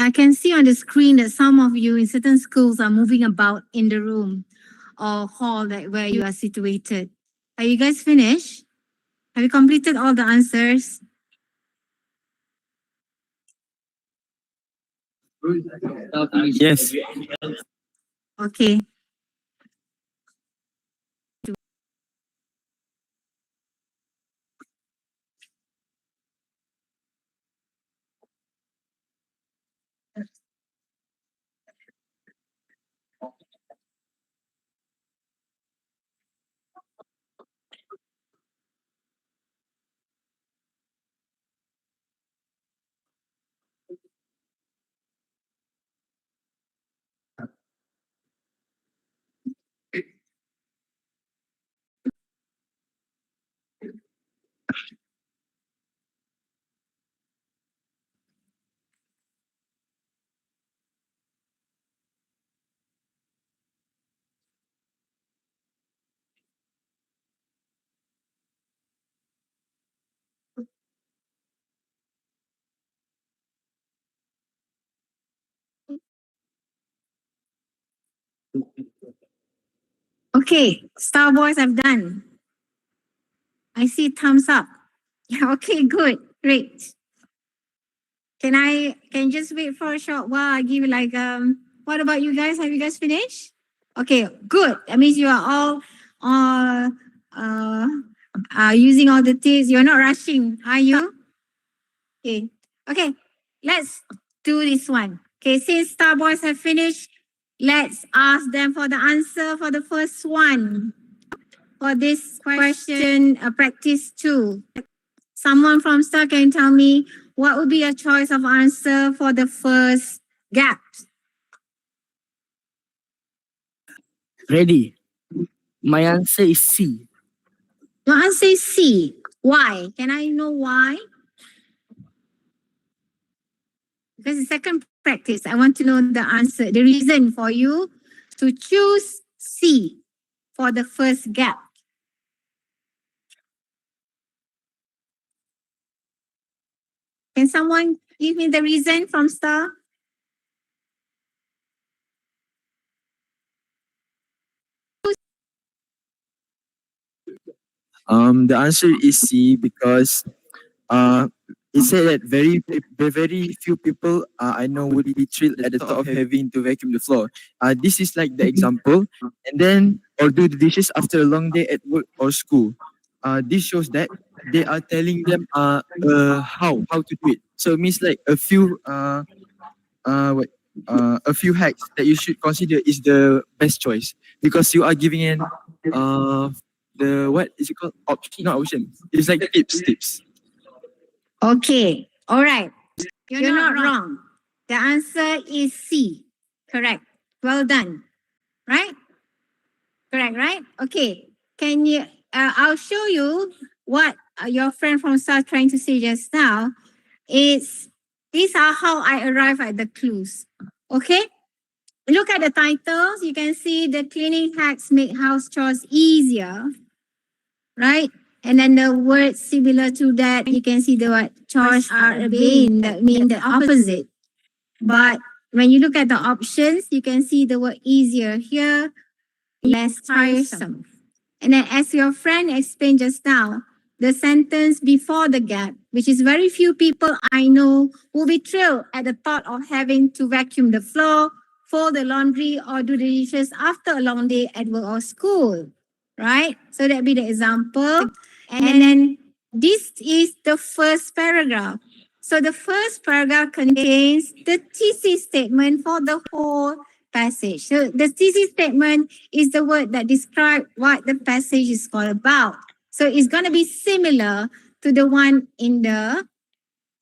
I can see on the screen that some of you in certain schools are moving about in the room or hall that where you are situated. Are you guys finished? Have you completed all the answers? Yes. Okay. Okay, Star Wars, I've done. I see thumbs up. Okay, good, great. Can you just wait for a short while? I give you like what about you guys? Have you guys finished? Okay, good. That means you are all using all the tips. You're not rushing, are you? Okay. Okay, let's do this one. Okay, since Star Boys have finished, let's ask them for the answer for the first one. For this question, practice 2. Someone from Star can tell me what would be your choice of answer for the first gap? Ready. My answer is C. Your answer is C. Why? Can I know why? Because the second practice, I want to know the answer, the reason for you to choose C for the first gap. Can someone give me the reason from Star? The answer is C because it said that very few people I know would be thrilled at the thought of having to vacuum the floor. This is like the example, and then or do the dishes after a long day at work or school. This shows that they are telling them how to do it. So it means like a few a few hacks that you should consider is the best choice because you are giving in the what is it called? Not option. It's like tips. Okay, all right. You're not wrong. The answer is C. Correct. Well done. Right? Correct, right? Okay. Can you, I'll show you what your friend from South trying to say just now. These are how I arrive at the clues. Okay? Look at the titles. You can see the cleaning hacks make house chores easier. Right? And then the words similar to that, you can see the word chores are a bane. That means the opposite. But when you look at the options, you can see the word easier here, less tiresome. And then as your friend explained just now, the sentence before the gap, which is very few people I know will be thrilled at the thought of having to vacuum the floor, fold the laundry, or do the dishes after a long day at work or school. Right? So that'd be the example. And then this is the first paragraph. So the first paragraph contains the thesis statement for the whole passage. So the thesis statement is the word that describes what the passage is all about. So it's going to be similar to the one in the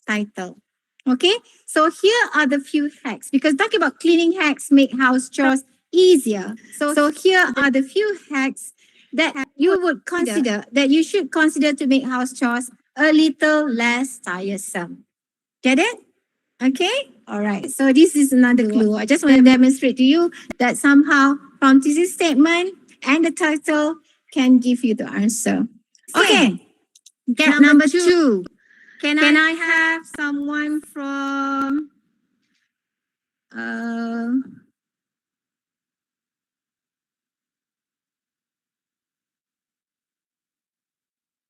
title. Okay, so here are the few hacks because talking about cleaning hacks make house chores easier. So here are the few hacks that you would consider, that you should consider to make house chores a little less tiresome. Get it? Okay, all right. So this is another clue. I just want to demonstrate to you that somehow from thesis statement and the title can give you the answer. Okay, gap number 2. Can I have someone from Can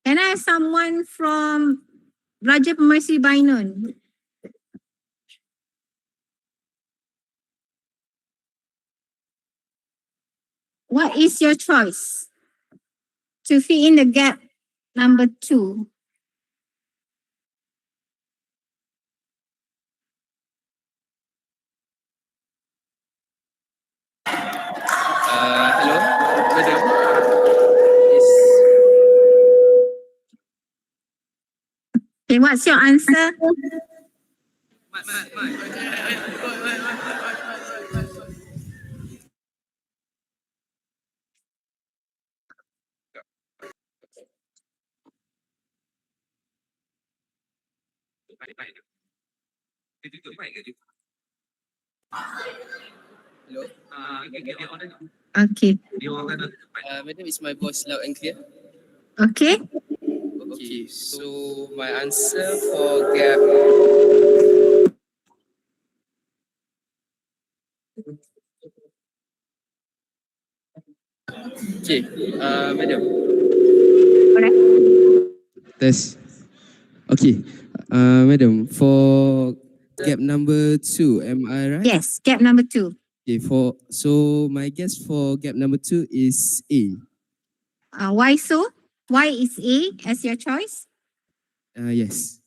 I have someone from Raja Pemersi Bainun? What is your choice to fill in the gap number 2? Hello, madam. Okay, what's your answer? Hello. Okay. Madam, is my voice loud and clear? Okay. Okay, so my answer for gap. Okay, madam. Alright. Test. Okay, madam, for gap number 2, am I right? Yes, gap number 2. Okay, so my guess for gap number 2 is A. Why so? Why is A as your choice? Yes.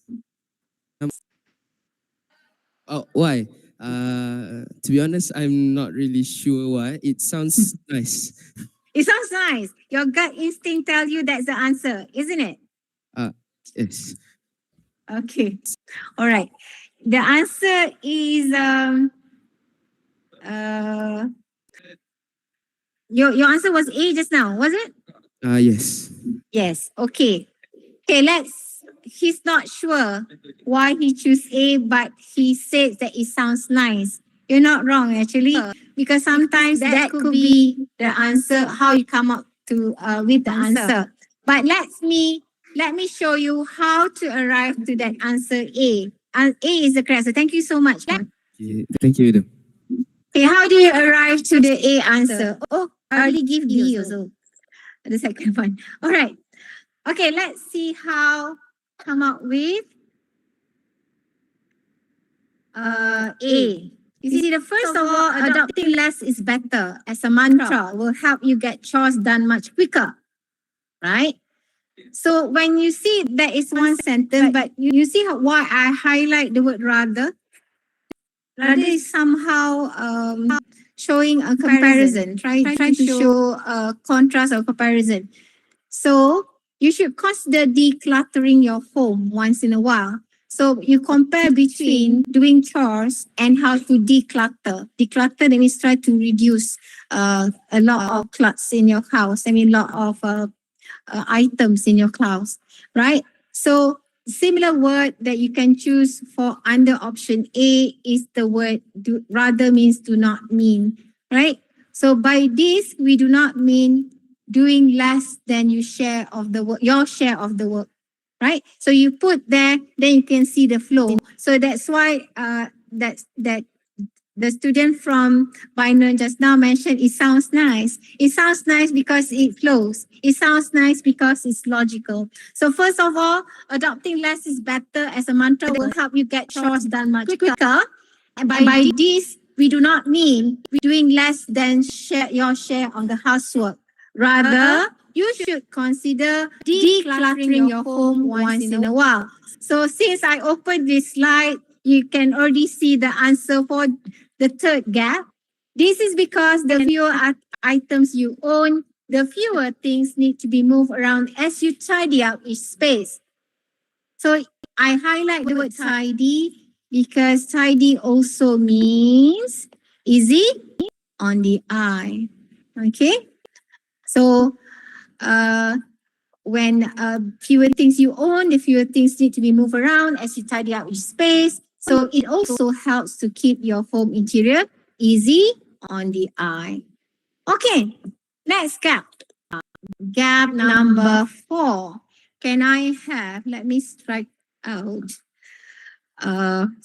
Oh, why? To be honest, I'm not really sure why. It sounds nice. It sounds nice. Your gut instinct tells you that's the answer, isn't it? Yes. Okay. All right. The answer is your answer was A just now, was it? Yes. Yes. Okay. Okay, he's not sure why he chose A, but he says that it sounds nice. You're not wrong actually, because sometimes that could be the answer, how you come up to with the answer. But let me show you how to arrive to that answer A. And A is the correct answer. Thank you so much. Okay, thank you, madam. Okay, how do you arrive to the A answer? Oh, I already give B also. The second one. All right. Okay, let's see how come up with A. You see, the first of all, adopting less is better as a mantra will help you get chores done much quicker, right? So when you see there is one sentence, but you see why I highlight the word rather? Rather is somehow showing a comparison, try to show a contrast or comparison. So you should consider decluttering your home once in a while. So you compare between doing chores and how to declutter. Declutter, that means try to reduce a lot of clutters in your house. I mean, a lot of items in your house, right? So similar word that you can choose for under option A is the word do, rather means do not mean, right? So by this, we do not mean doing less than your share of the work, right? So you put there, then you can see the flow. So that's why that the student from Binary just now mentioned it sounds nice. It sounds nice because it flows. It sounds nice because it's logical. So first of all, adopting less is better as a mantra will help you get chores done much quicker. And by this, we do not mean doing less than your share on the housework. Rather, you should consider decluttering your home once in a while. So since I opened this slide, you can already see the answer for the third gap. This is because the fewer items you own, the fewer things need to be moved around as you tidy up each space. So I highlight the word tidy because tidy also means easy on the eye. Okay? So when fewer things you own, the fewer things need to be moved around as you tidy up each space. So it also helps to keep your home interior easy on the eye. Okay, next gap. Gap number 4. Can I have, let me strike out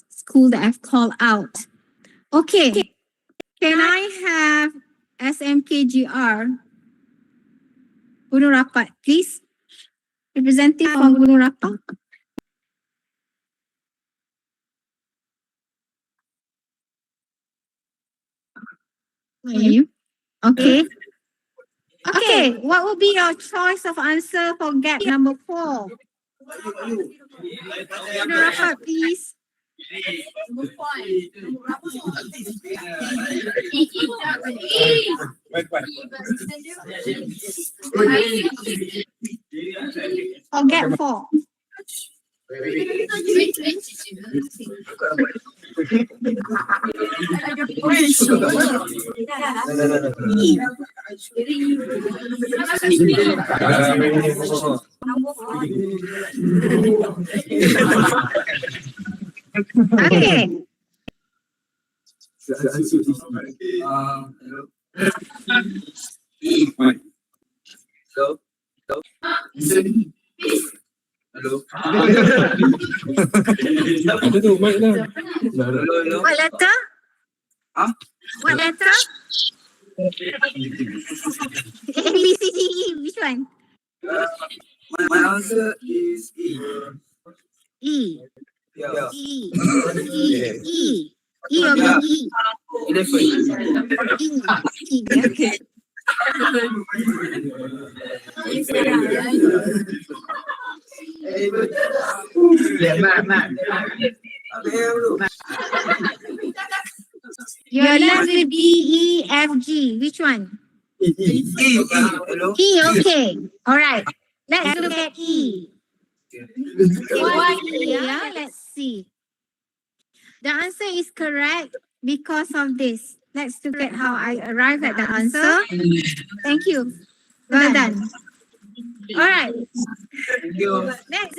school that I've called out. Okay. Can I have SMKGR Gunung Rapat, please? Representative from Gunung Rapat. Are you? Okay. Okay, what would be your choice of answer for gap number 4? Gunung Rapat, please. Or gap 4? Okay. What letter? Huh? What letter? A, B, C, D, E. Which one? My answer is E. E. Yeah. E. E. E or B? E. E. Okay. You're left with B, E, F, G. Which one? E, okay. All right. Let's look at E. Why E? Yeah? Let's see. The answer is correct because of this. Let's look at how I arrived at the answer. Thank you. Well done. All right. Next,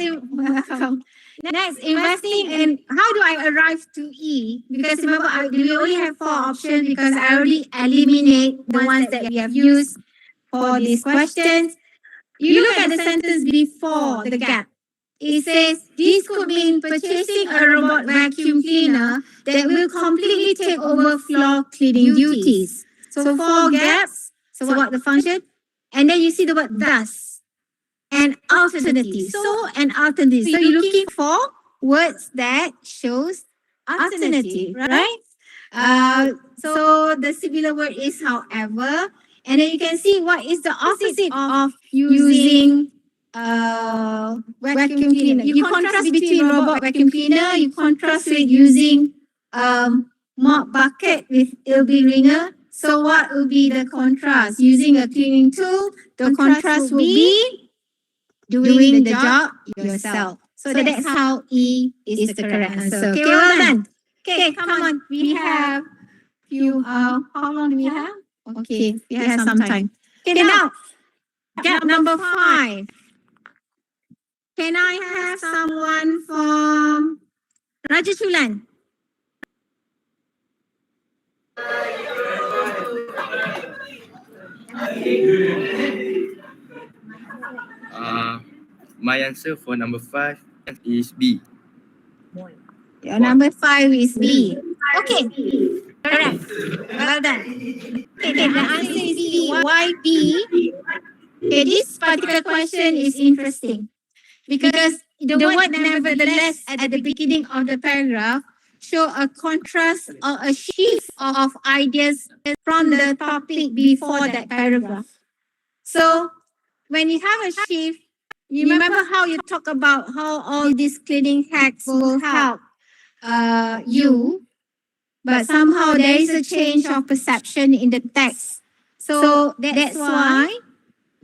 investing in how do I arrive to E? Because remember, we only have 4 options because I already eliminate the ones that we have used for these questions. You look at the sentence before the gap. It says, this could mean purchasing a robot vacuum cleaner that will completely take over floor cleaning duties. So 4 gaps, so what the function? And then you see the word thus. And alternative. So and alternative. So you're looking for words that shows alternative, right? So the similar word is however. And then you can see what is the opposite of using vacuum cleaner. You contrast between robot vacuum cleaner, you contrast with using mop bucket with LB ringer. So what will be the contrast? Using a cleaning tool, the contrast will be doing the job yourself. So that's how E is the correct answer. Okay, well done. Okay, come on. We have few, how long do we have? Okay, we have some time. Okay, now, gap number 5. Can I have someone from Raja Chulan? My answer for number 5 is B. Your number 5 is B. Okay, correct. Well done. Okay, the answer is B. Why B? Okay, this particular question is interesting because the word nevertheless at the beginning of the paragraph show a contrast or a shift of ideas from the topic before that paragraph. So when you have a shift, you remember how you talk about how all these cleaning hacks will help you, but somehow there is a change of perception in the text. So that's why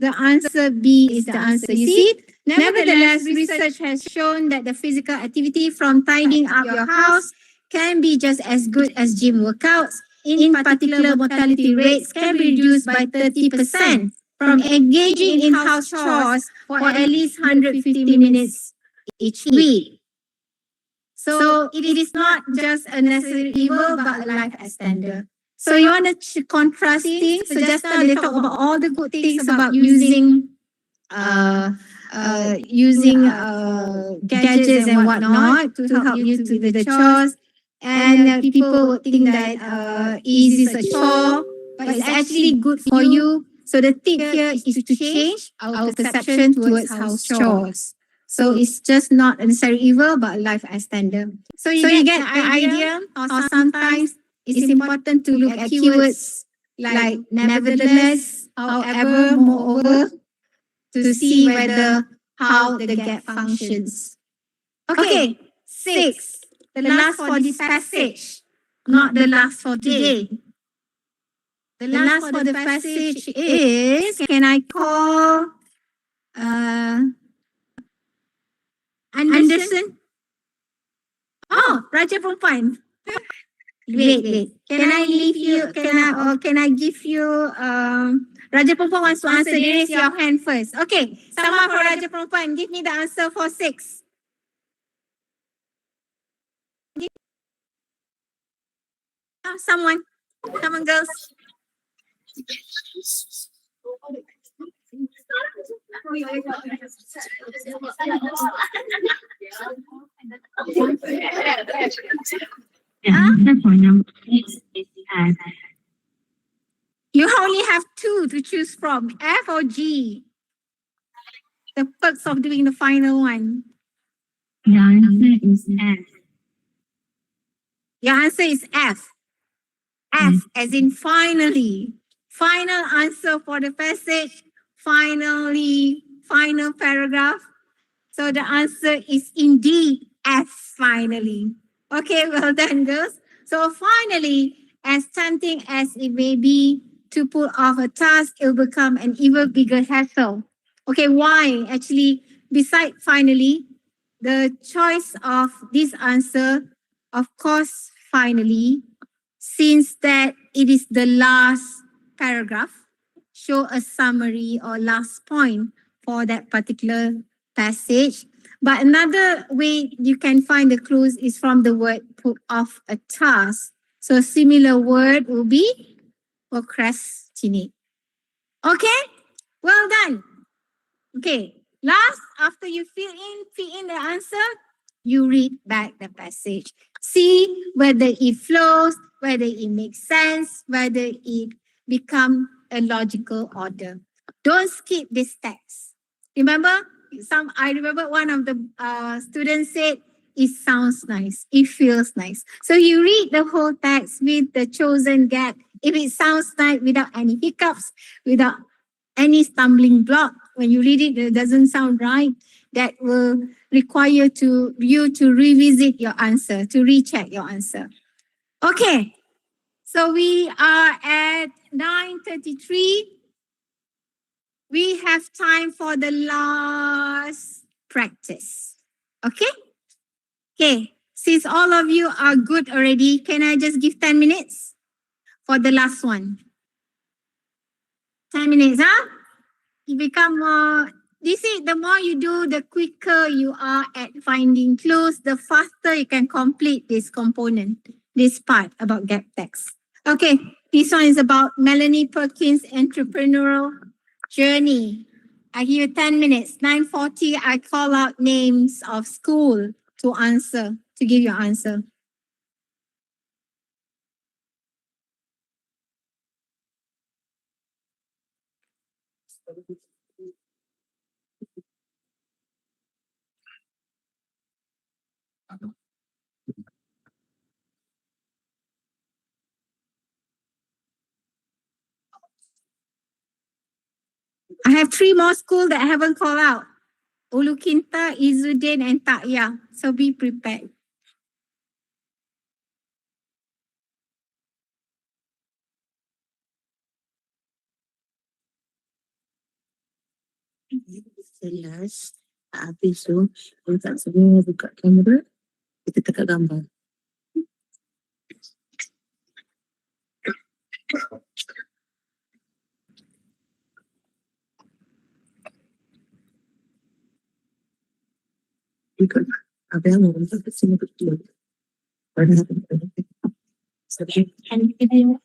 the answer B is the answer. You see, nevertheless, research has shown that the physical activity from tidying up your house can be just as good as gym workouts. In particular, mortality rates can be reduced by 30% from engaging in house chores for at least 150 minutes each week. So it is not just a necessary evil, but a life extender. So you want to contrast things. So just now they talk about all the good things about using gadgets and whatnot to help you to do the chores. and people would think that easy is a chore, but it's actually good for you. So the tip here is to change our perception towards house chores. So it's just not a necessary evil, but a life extender. So you get the idea, or sometimes it's important to look at keywords like nevertheless, however, moreover, to see whether how the gap functions. Okay, 6. The last for this passage, not the last for today. The last for the passage is, can I call Anderson? Oh, Raja Perempuan. Wait. Can I leave you, can I give you, Raja Perempuan wants to answer. Raise your hand first. Okay, someone for Raja Perempuan, give me the answer for 6. Someone, girls. You only have 2 to choose from, F or G. The perks of doing the final one. The answer is F. Your answer is F. F as in finally. Final answer for the passage. Finally, final paragraph. So the answer is indeed F, finally. Okay, well done, girls. So finally, as tempting as it may be to pull off a task, it will become an even bigger hassle. Okay, why? Actually, beside finally, the choice of this answer, of course, finally, since that it is the last paragraph, show a summary or last point for that particular passage. But another way you can find the clues is from the word put off a task. So a similar word will be procrastinate. Okay, well done. Okay, last, after you fill in the answer, you read back the passage. See whether it flows, whether it makes sense, whether it becomes a logical order. Don't skip this text. Remember, I remember one of the students said, it sounds nice, it feels nice. So you read the whole text with the chosen gap. If it sounds nice without any hiccups, without any stumbling block, when you read it, it doesn't sound right, that will require you to revisit your answer, to recheck your answer. Okay, so we are at 9:33. We have time for the last practice. Okay? Okay, since all of you are good already, can I just give 10 minutes for the last one? 10 minutes, huh? You become more, this is the more you do, the quicker you are at finding clues, the faster you can complete this component, this part about gap text. Okay, this one is about Melanie Perkins' entrepreneurial journey. I give you 10 minutes. 9:40, I call out names of school to answer, to give your answer. I have 3 more schools that I haven't called out. Ulu Kinta, Izzuddin, and Takya. So be prepared. Jelas. Habis tu, kalau tak semua buka kamera, kita tekan gambar. Ikut. Apa yang mau kita sini betul. Pada apa? Sorry. Can you?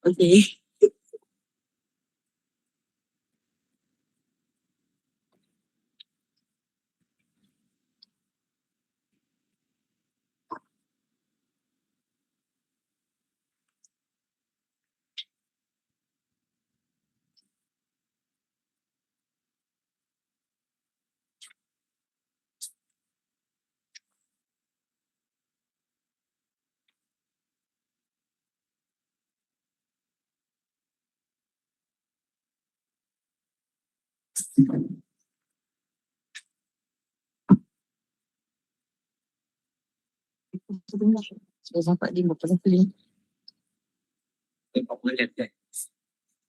Okay. Saya dapat dia berapa kali. Tengok boleh kan.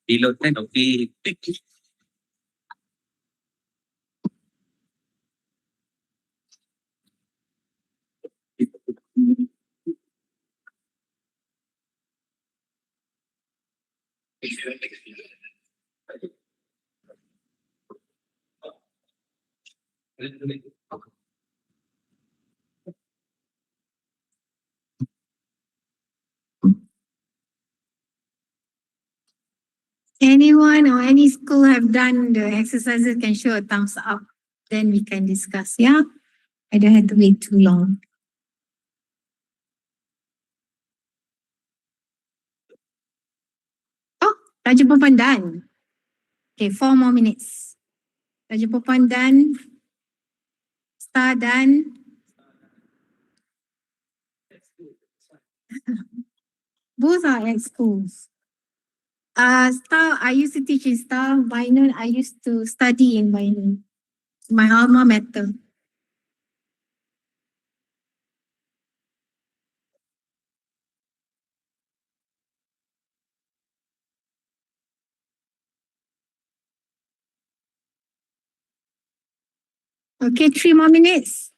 Reload kan okey. Anyone or any school have done the exercises can show a thumbs up. Then we can discuss, yeah? I don't have to wait too long. Oh, Raja Perempuan done. Okay, 4 more minutes. Raja Perempuan done. Star done. Both are at schools. Star, I used to teach in Star. Bainon, I used to study in Bainon. My alma mater. Okay, 3 more minutes.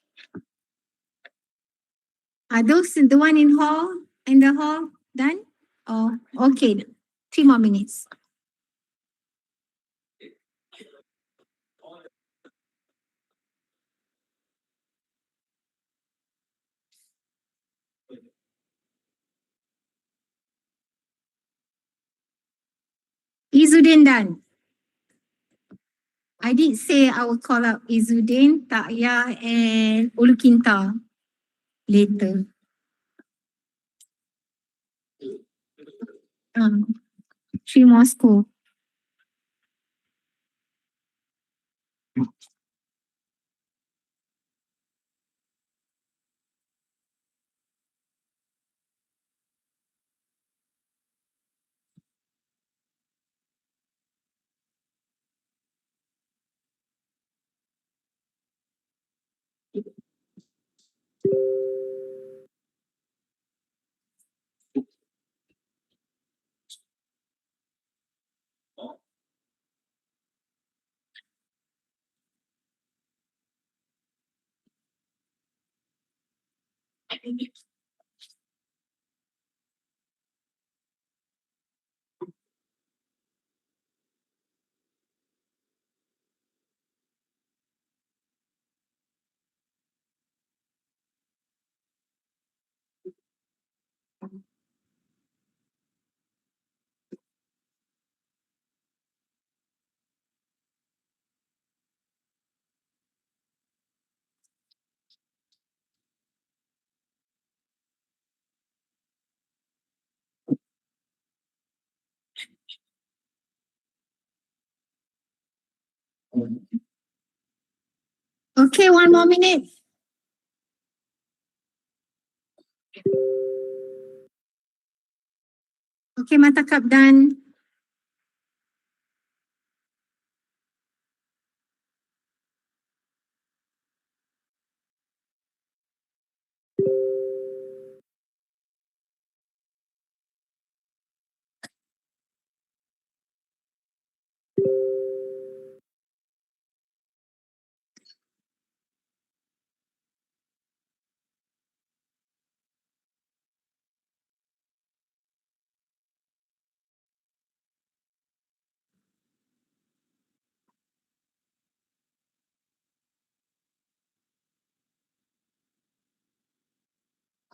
Are those the one in the hall done? Oh, okay. 3 more minutes. Izudin done. I did say I will call up Izudin, Takya, and Ulukinta later. 3 more school. Okay, 1 more minute. Okay, Mata Cup done.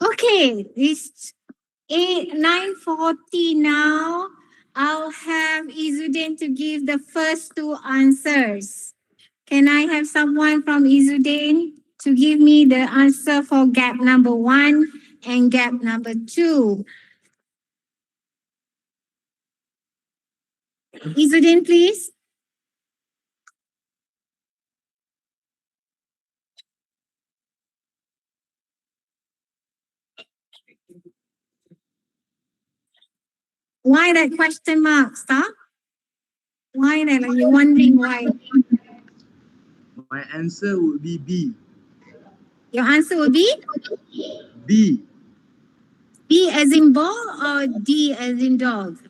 Okay, it's 9:40 now. I'll have Izudin to give the first 2 answers. Can I have someone from Izudin to give me the answer for gap number 1 and gap number 2? Izudin, please. Why that question mark, Star? Why that? Are you wondering why? My answer would be B. Your answer will be B. B as in ball or D as in dog?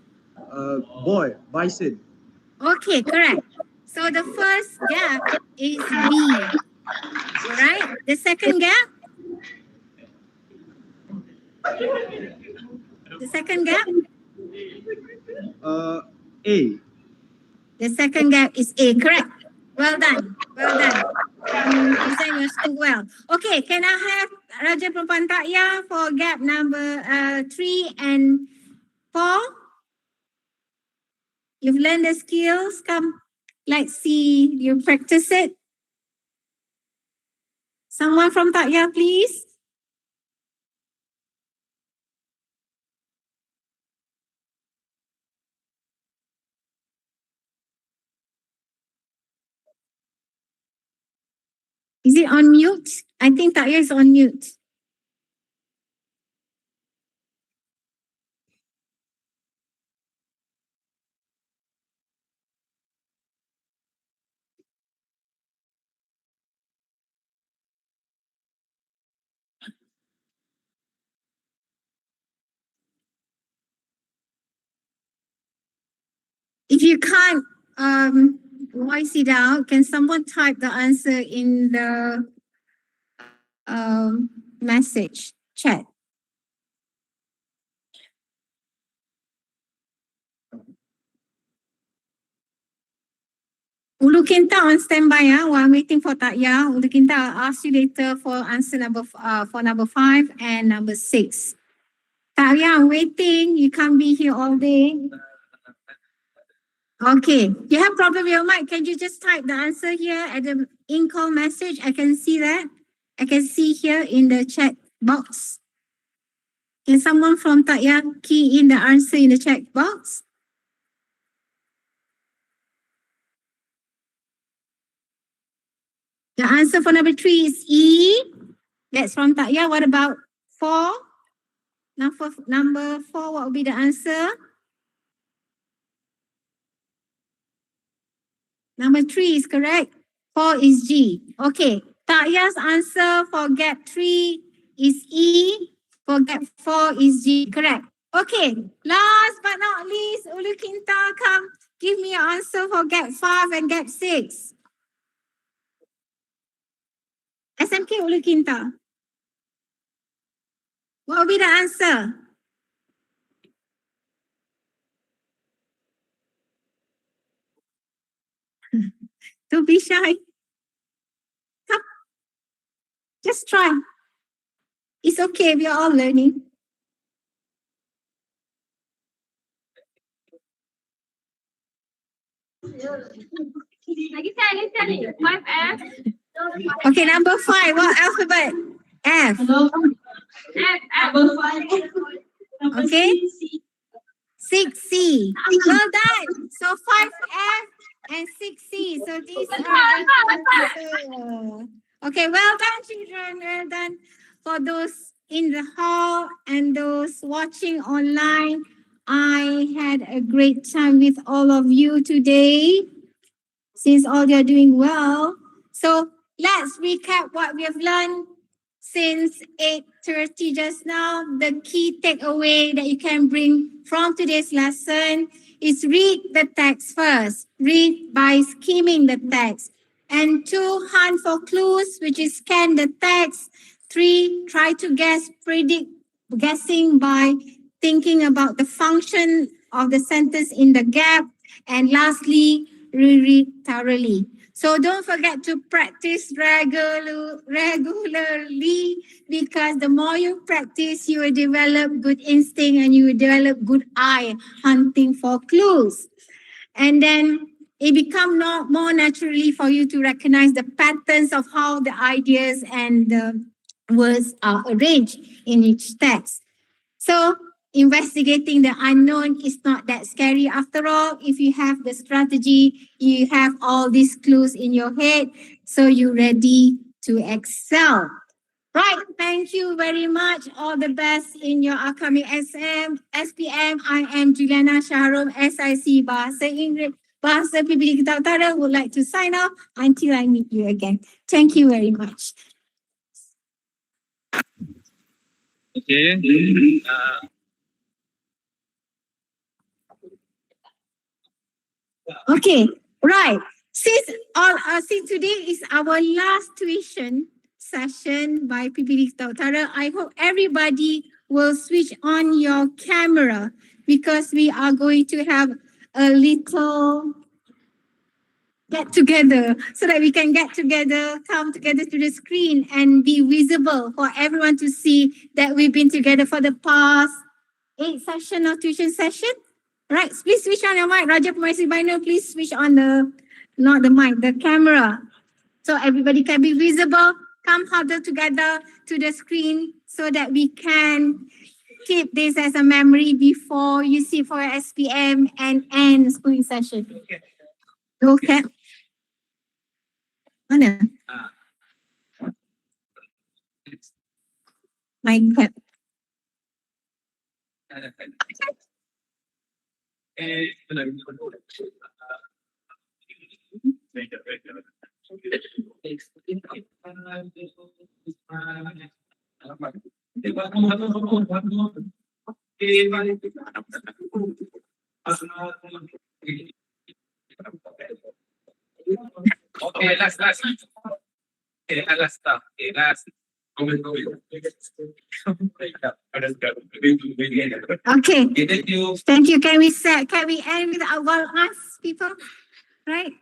Boy, bison. Okay, correct. So the first gap is B. All right. The second gap? The second gap? A. The second gap is A. Correct. Well done. Well done. You present your school well. Okay, can I have Raja Perempuan Takya for gap number 3 and 4? You've learned the skills. Come, let's see you practice it. Someone from Takya, please. Is it on mute? I think Takya is on mute. If you can't voice it out, can someone type the answer in the message chat? Ulu Kinta on standby while I'm waiting for Takya. Ulu Kinta, I'll ask you later for answer number 5 and number 6. Takya, I'm waiting. You can't be here all day. Okay. You have problem with your mic. Can you just type the answer here at the in-call message? I can see that. I can see here in the chat box. Can someone from Takya key in the answer in the chat box? The answer for number 3 is E. That's from Takya. What about 4? Number 4, what will be the answer? Number 3 is correct. 4 is G. Okay. Takya's answer for gap 3 is E. For gap 4 is G. Correct. Okay. Last but not least, Ulu Kinta, come give me your answer for gap 5 and gap 6. SMK Ulu Kinta. What will be the answer? Don't be shy. Come. Just try. It's okay. We are all learning. Okay, number 5. What alphabet? F. Okay. 6C. Well done. So 5F and 6C. So these are the okay, well done, children. Well done. For those in the hall and those watching online, I had a great time with all of you today. Since all you're doing well. So let's recap what we have learned since 8:30 just now. The key takeaway that you can bring from today's lesson is read the text first. Read by skimming the text. And 2, hunt for clues, which is scan the text. 3, try to guessing by thinking about the function of the sentence in the gap. And lastly, reread thoroughly. So don't forget to practice regularly, because the more you practice, you will develop good instinct and you will develop good eye hunting for clues. And then it becomes more naturally for you to recognize the patterns of how the ideas and the words are arranged in each text. So investigating the unknown is not that scary after all. If you have the strategy, you have all these clues in your head, so you're ready to excel. Right, thank you very much. All the best in your upcoming SPM. I am Juliana Shahrom, SIC Bahasa Inggeris. Bahasa PBD Kedah Utara would like to sign off until I meet you again. Thank you very much. Okay. Okay, right. Since today is our last tuition session by PBD Kedah Utara, I hope everybody will switch on your camera because we are going to have a little get together so that we can get together, come together to the screen and be visible for everyone to see that we've been together for the past 8 session of tuition session. Right, please switch on your mic. Raja Pemaisi Bino, please switch on not the mic, the camera. So everybody can be visible. Come huddle together to the screen so that we can keep this as a memory before you sit for your SPM and end schooling session. Okay. Mana? My cap. Okay, last. Okay, last stuff. Okay, last. Okay. Okay, thank you. Thank you. Can we end with our ask people? Right?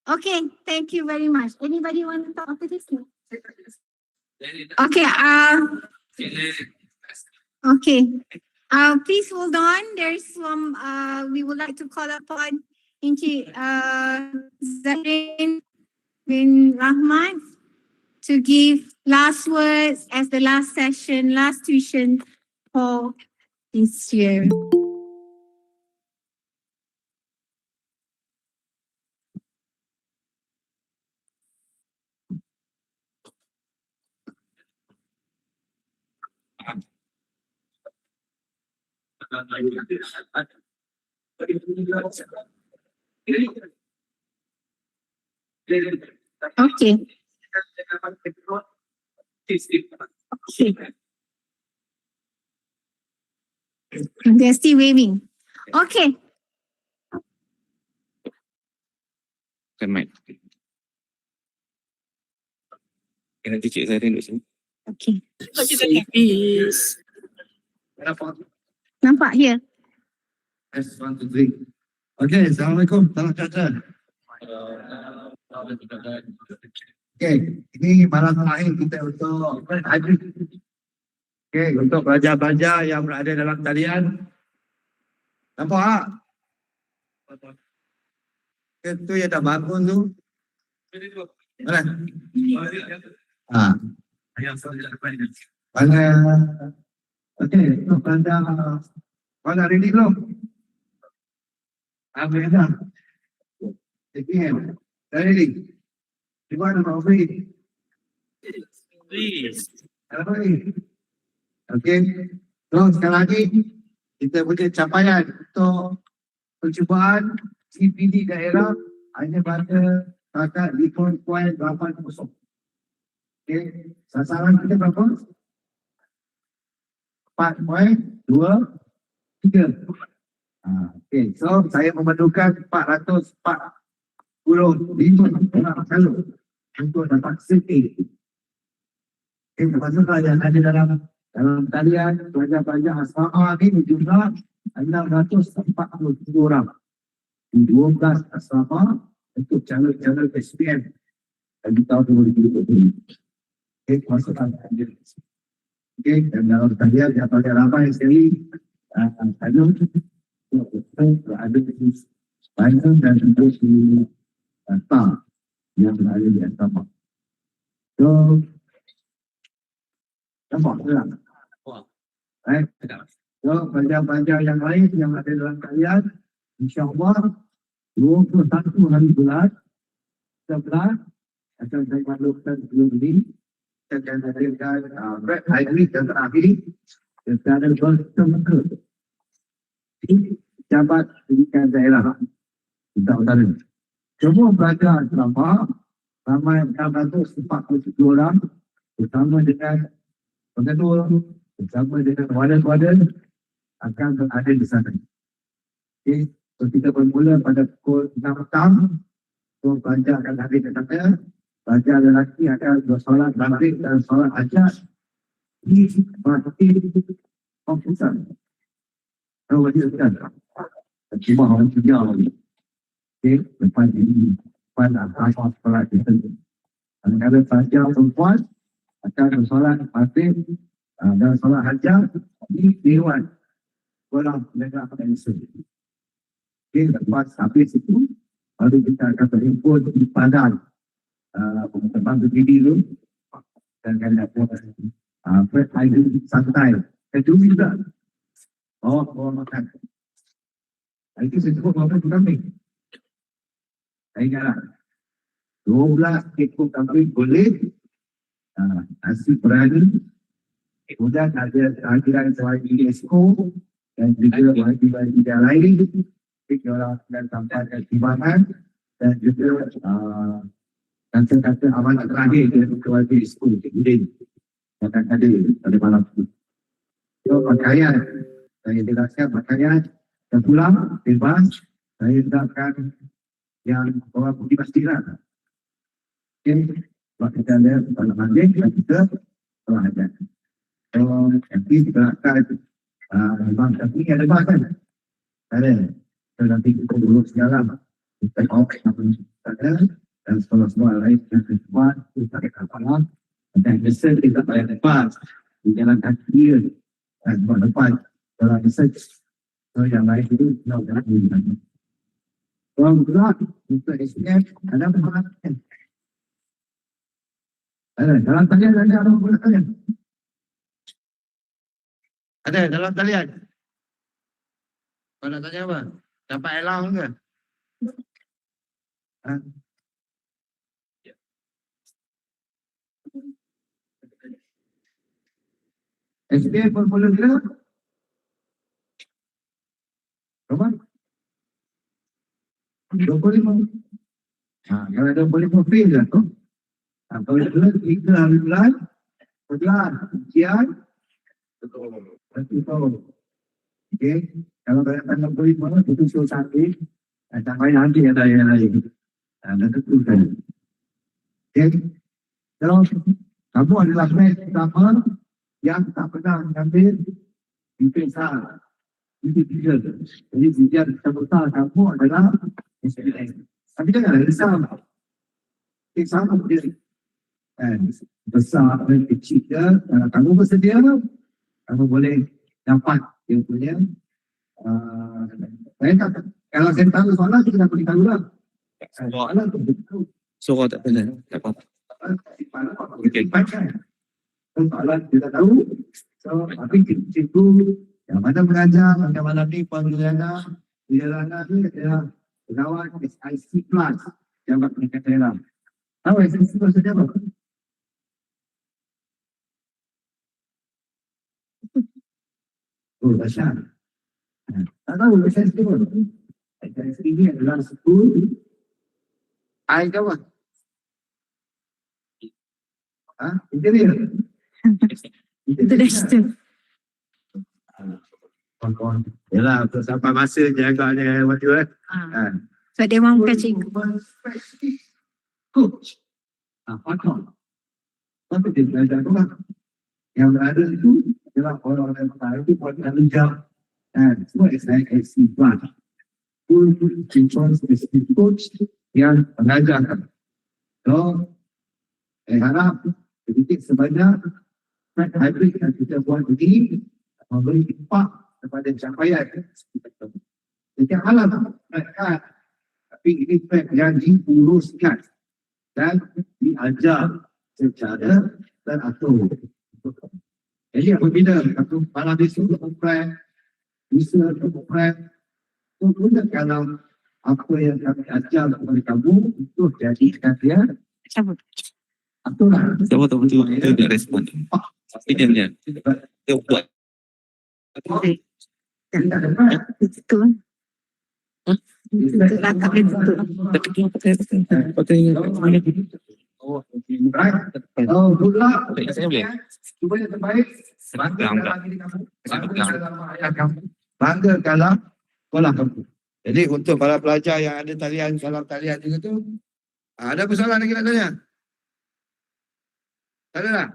Okay, thank you very much. Anybody want to talk after this? Okay, okay. Please hold on. There's some we would like to call upon Encik Zarin bin Rahman to give last words as the last session, last tuition for this year. Okay. They're still waving. Okay. Kan mic. Okay, nanti Cik Zarin duduk sini. Okay. Peace. Nampak here. S, 1, 2, 3. Okay, Assalamualaikum. Salam sejahtera. Okay, ini malam terakhir kita untuk hybrid. Okay, untuk pelajar-pelajar yang berada dalam talian. Nampak tak? Itu yang tak bangun tu. Mana? Mana? Okay, untuk pelajar. Mana ready belum? Ambil dah. Again, ready? Di mana Pak Fri? Please. Apa ni? Okey. So, sekali lagi, kita punya capaian untuk percubaan CPD daerah hanya pada takat 5.80. Okey. Sasaran kita berapa? 4.23. Okey. So, saya memerlukan 445 calon untuk dapat CPD. Okay, termasuklah yang ada dalam talian pelajar-pelajar asrama ini berjumlah 647 orang di 12 asrama untuk calon-calon SPM di tahun 2020. Okay, termasuklah yang ada. Okay, dan dalam talian yang paling ramai sekali ada di Banten dan juga di TAR yang berada di asrama. So, nampak tak? Right? So, pelajar-pelajar yang lain yang ada dalam kalian, insyaAllah 21 hari bulan 11 akan saya maklumkan sebelum ini kita akan hadirkan hybrid yang terakhir dan ada bersemangat Pejabat pendidikan daerah Kuala Utara. Semua pelajar asrama ramai 647 orang bersama dengan pengetua, bersama dengan wadah-wadah akan berada di sana. Okay. So kita bermula pada pukul 6 petang. So pelajar akan hadir di sana. Pelajar lelaki akan bersolat maghrib dan solat hajat di masjid komputer. Kalau dia kan, cuma orang kerja lagi. Okay, lepas ini, lepas apa solat kita. Kadang-kadang pelajar perempuan akan bersolat maghrib dan solat hajat di Dewan Sekolah Negara Malaysia. Okay, lepas habis itu, baru kita akan berhimpun di Padang. Terbang ke TV dulu dan akan dapat fresh idea santai. Itu juga. Orang makan. Itu saya sebut berapa tu kambing. Saya ingatlah. 12 ekor kambing boleh. Nasi berani. Kemudian ada hadiran selain UNESCO dan juga wajib-wajib yang lain. Kita orang akan sampaikan timbangan dan juga kata-kata amanat terakhir dari keluarga sekolah Udin akan ada pada malam itu. So pakaian, saya jelaskan pakaian dan pulang bebas. Saya letakkan yang orang putih pastilah. Okay, sebab kita ada pada mandir dan kita telah ada. So nanti kita akan Imam Syafiee ada bahas kan? Ada. So nanti kita dulu segala kita off ada. Dan semua lain yang keempat kita akan dan research kita pada depan di jalan kaki dan buat depan dalam research so yang lain itu kita jangan gunakan. Kalau juga untuk SPM ada pembahasan. Ada dalam talian ada apa boleh talian? Ada dalam talian. Kau nak tanya apa? Dapat elang ke? SPM bermula bila? Berapa? 25. Kalau 25 fail lah tu. Kalau dia 3 hari bulan, ujian, betul. Okay. Kalau datang 65, itu suruh sakit. Sampai nanti ada yang lain. Dan tentu kan. Okay. Kalau kamu adalah match pertama, yang tak pernah mengambil influenza itu tiga. Jadi ujian terbesar kamu adalah SPM. Tapi janganlah risau. Sama dia. Besar dan kecil dia, kalau kamu bersedia, kamu boleh dapat yang punya. Saya tak, kalau saya tahu soalan, kita tak boleh tahu lah. Soalan tu betul. Surah tak pernah. Tak apa. Okay. Soalan kita tahu, so tapi cikgu yang mana mengajar, macam mana ni pengguna ni adalah pegawai SIC Plus Jabat Pendidikan Daerah. Tahu SIC Plus itu apa? Oh, dahsyat. Tak tahu SIC Plus. SIC ini adalah school. I tahu. Interior. Itu dah situ. Kawan-kawan. Yalah, untuk sampai masa jaganya waktu Sebab dia mahu bukan cikgu. Coach. Pakar. Tapi dia belajar orang. Yang berada itu adalah orang-orang yang pertama itu buat dalam jam. Semua SIC Plus. Full SIC Coach yang mengajarkan. So, saya harap sedikit sebanyak hybrid yang kita buat ini memberi impak kepada capaian. Setiap malam mereka, tapi ini track yang diuruskan dan diajar secara teratur. Jadi apabila satu malam besok track, bisa track, so gunakan apa yang kami ajar kepada kamu untuk jadikan dia Cabut. aturan. Siapa tahu betul dia tak respon. Pasti dia dia buat. Kita dapat. Itu. Untuk langkah itu. Oh, Right? Oh, good luck. saya boleh. Cuba yang terbaik. Bangga Pegang, dalam diri kamu. Bangga pegang. dalam ayah kamu. Bangga dalam sekolah kamu. Jadi untuk para pelajar yang ada talian, salam talian juga tu, ada persoalan lagi nak tanya? Tak ada lah?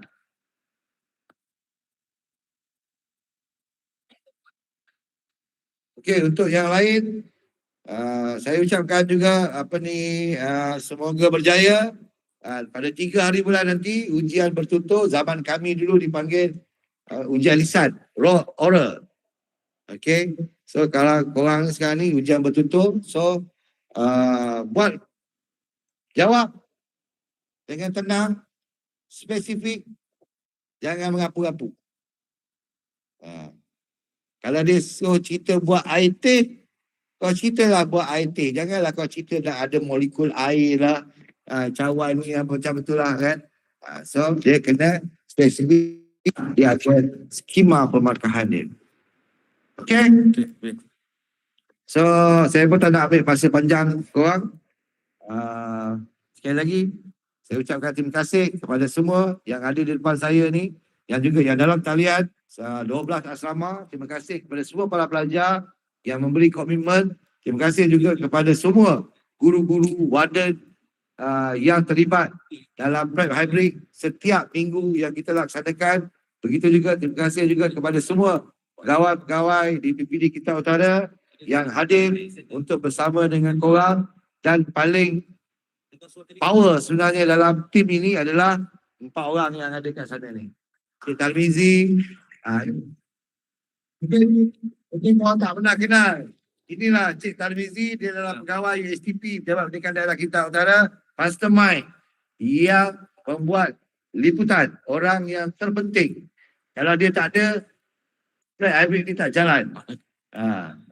Okey, untuk yang lain, saya ucapkan juga semoga berjaya. Pada 3 hari bulan nanti ujian bertutur. Zaman kami dulu dipanggil ujian lisan, oral. Okay, so kalau korang sekarang ni ujian bertutur, so buat jawab dengan tenang, spesifik, jangan mengapu-apu. Kalau dia suruh cerita buat air teh, kau ceritalah buat air teh. Janganlah kau cerita nak ada molekul air lah, cawan ni apa macam itulah kan. So dia kena spesifik, dia akan skema pemarkahan dia. Okay? So saya pun tak nak ambil masa panjang korang. Sekali lagi saya ucapkan terima kasih kepada semua yang ada di depan saya ni, yang juga yang dalam talian 12 asrama. Terima kasih kepada semua para pelajar yang memberi komitmen. Terima kasih juga kepada semua guru-guru, warden yang terlibat dalam prep hybrid setiap minggu yang kita laksanakan. Begitu juga terima kasih juga kepada semua pegawai-pegawai di PPD kita utara yang hadir untuk bersama dengan korang. Dan paling power sebenarnya dalam tim ini adalah 4 orang yang ada kat sana ni. Cik Talmizi, mungkin korang tak pernah kenal. Inilah Cik Talmizi, dia adalah pegawai USTP, Pejabat Pendidikan Daerah Kelantan Utara, mastermind yang membuat liputan orang yang terpenting. Kalau dia tak ada, hybrid ni tak jalan.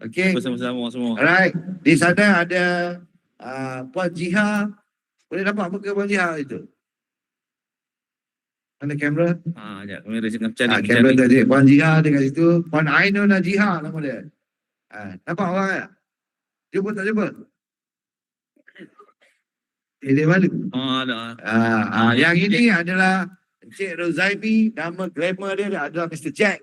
Okay. Bersama-sama semua. Alright. Di sana ada Puan Jiha. Boleh nampak muka Puan Jiha itu? Mana kamera? Ya, kamera jangan cari. Kamera tadi. Puan Jiha dekat situ. Puan Ainuna Jiha nama dia. Nampak orang tak? Jumpa tak jumpa? Dia malu. Ada. Yang ini adalah Encik Rozaimi. Nama glamour dia adalah Mr. Jack.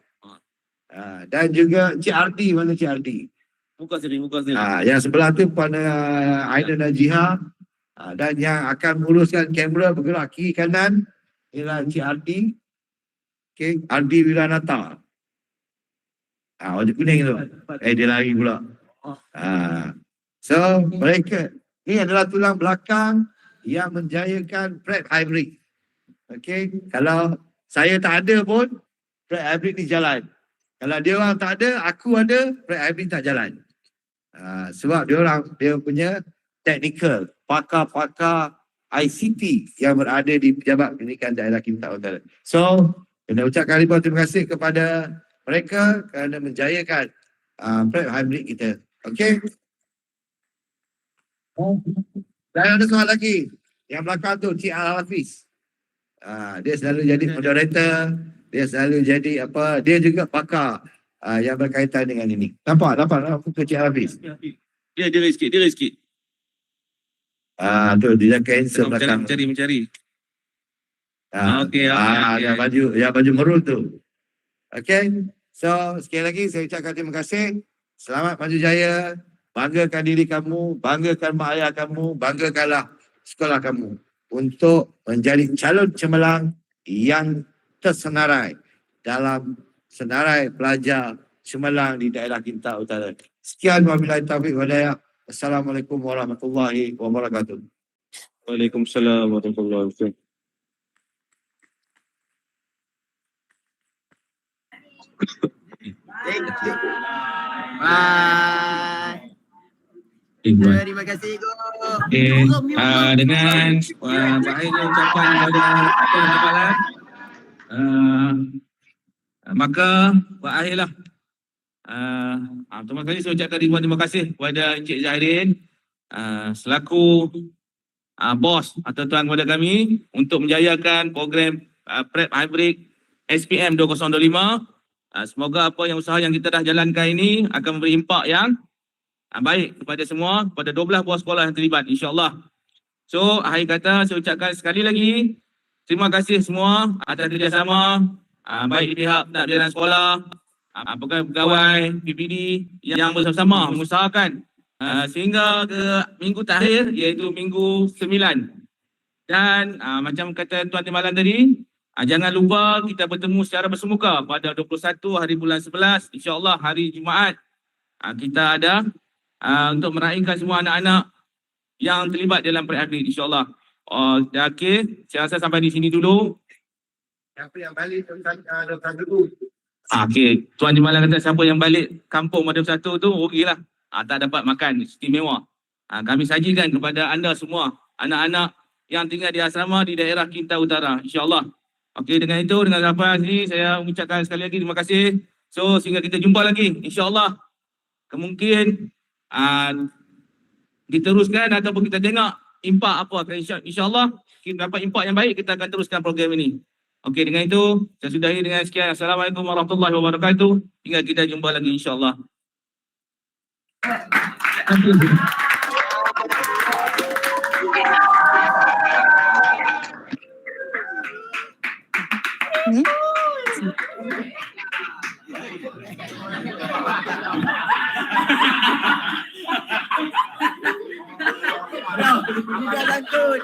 Dan juga Cik Ardi. Mana Cik Ardi? Muka sini, muka sini. Yang sebelah tu Puan Ainuna Jiha. Dan yang akan menguruskan kamera bergerak kiri kanan ialah Encik Ardi. Okay, Ardi Wiranata. Wajah kuning tu. Dia lari pula. So mereka ni adalah tulang belakang yang menjayakan prep hybrid. Okay, kalau saya tak ada pun prep hybrid ni jalan. Kalau dia orang tak ada, aku ada, prep hybrid tak jalan. Sebab dia punya technical, pakar-pakar ICT yang berada di Pejabat Pendidikan Daerah Kelantan Utara. So, kena ucapkan ribuan terima kasih kepada mereka kerana menjayakan prep hybrid kita. Okey. Dan ada soal lagi. Yang belakang tu Cik Al-Hafiz. Dia selalu jadi moderator, dia selalu jadi apa, dia juga pakar yang berkaitan dengan ini. Nampak muka Cik Al-Hafiz. Dia sikit. Tu dia cancel belakang. Mencari. Okey. Yang baju merun tu. Okey. So, sekali lagi saya ucapkan terima kasih. Selamat maju jaya. Banggakan diri kamu, banggakan mak ayah kamu, banggakanlah sekolah kamu untuk menjadi calon cemerlang yang tersenarai dalam senarai pelajar cemerlang di daerah Kelantan Utara. Sekian wabillahi taufiq wal hidayah. Assalamualaikum warahmatullahi wabarakatuh. Waalaikumsalam warahmatullahi wabarakatuh. Bye. Terima kasih Go. Dengan Pak Aini ucapkan kepada pengapalan, maka berakhirlah. Terima kasih, saya ucapkan ribuan terima kasih kepada Encik Zahidin selaku bos atau tuan kepada kami untuk menjayakan program prep hybrid SPM 2025 Semoga apa yang usaha yang kita dah jalankan ini akan memberi impak yang baik kepada semua, kepada 12 buah sekolah yang terlibat, insyaAllah. So, akhir kata saya ucapkan sekali lagi, terima kasih semua atas kerjasama, baik pihak pentadbiran sekolah, pegawai PPD yang bersama-sama mengusahakan sehingga ke minggu terakhir, iaitu minggu 9. Dan macam kata Tuan Timbalan tadi, jangan lupa kita bertemu secara bersemuka pada 21 hari bulan 11, insyaAllah hari Jumaat. Kita ada untuk meraihkan semua anak-anak yang terlibat dalam pre-hybrid, insyaAllah. Okey, saya rasa sampai di sini dulu. Siapa yang balik Dr. dulu? Okey, Tuan Timbalan kata siapa yang balik kampung pada 1 tu, rugilah. Tak dapat makan istimewa. Kami sajikan kepada anda semua, anak-anak yang tinggal di asrama di daerah Kinta Utara, insyaAllah. Okey, dengan itu, dengan sampai sini, saya mengucapkan sekali lagi terima kasih. So, sehingga kita jumpa lagi, insyaAllah. Kemungkin diteruskan ataupun kita tengok impak apa. InsyaAllah, kita dapat impak yang baik, kita akan teruskan program ini. Okey, dengan itu, saya sudahi dengan sekian. Assalamualaikum warahmatullahi wabarakatuh. Hingga kita jumpa lagi, insyaAllah. Tidak takut.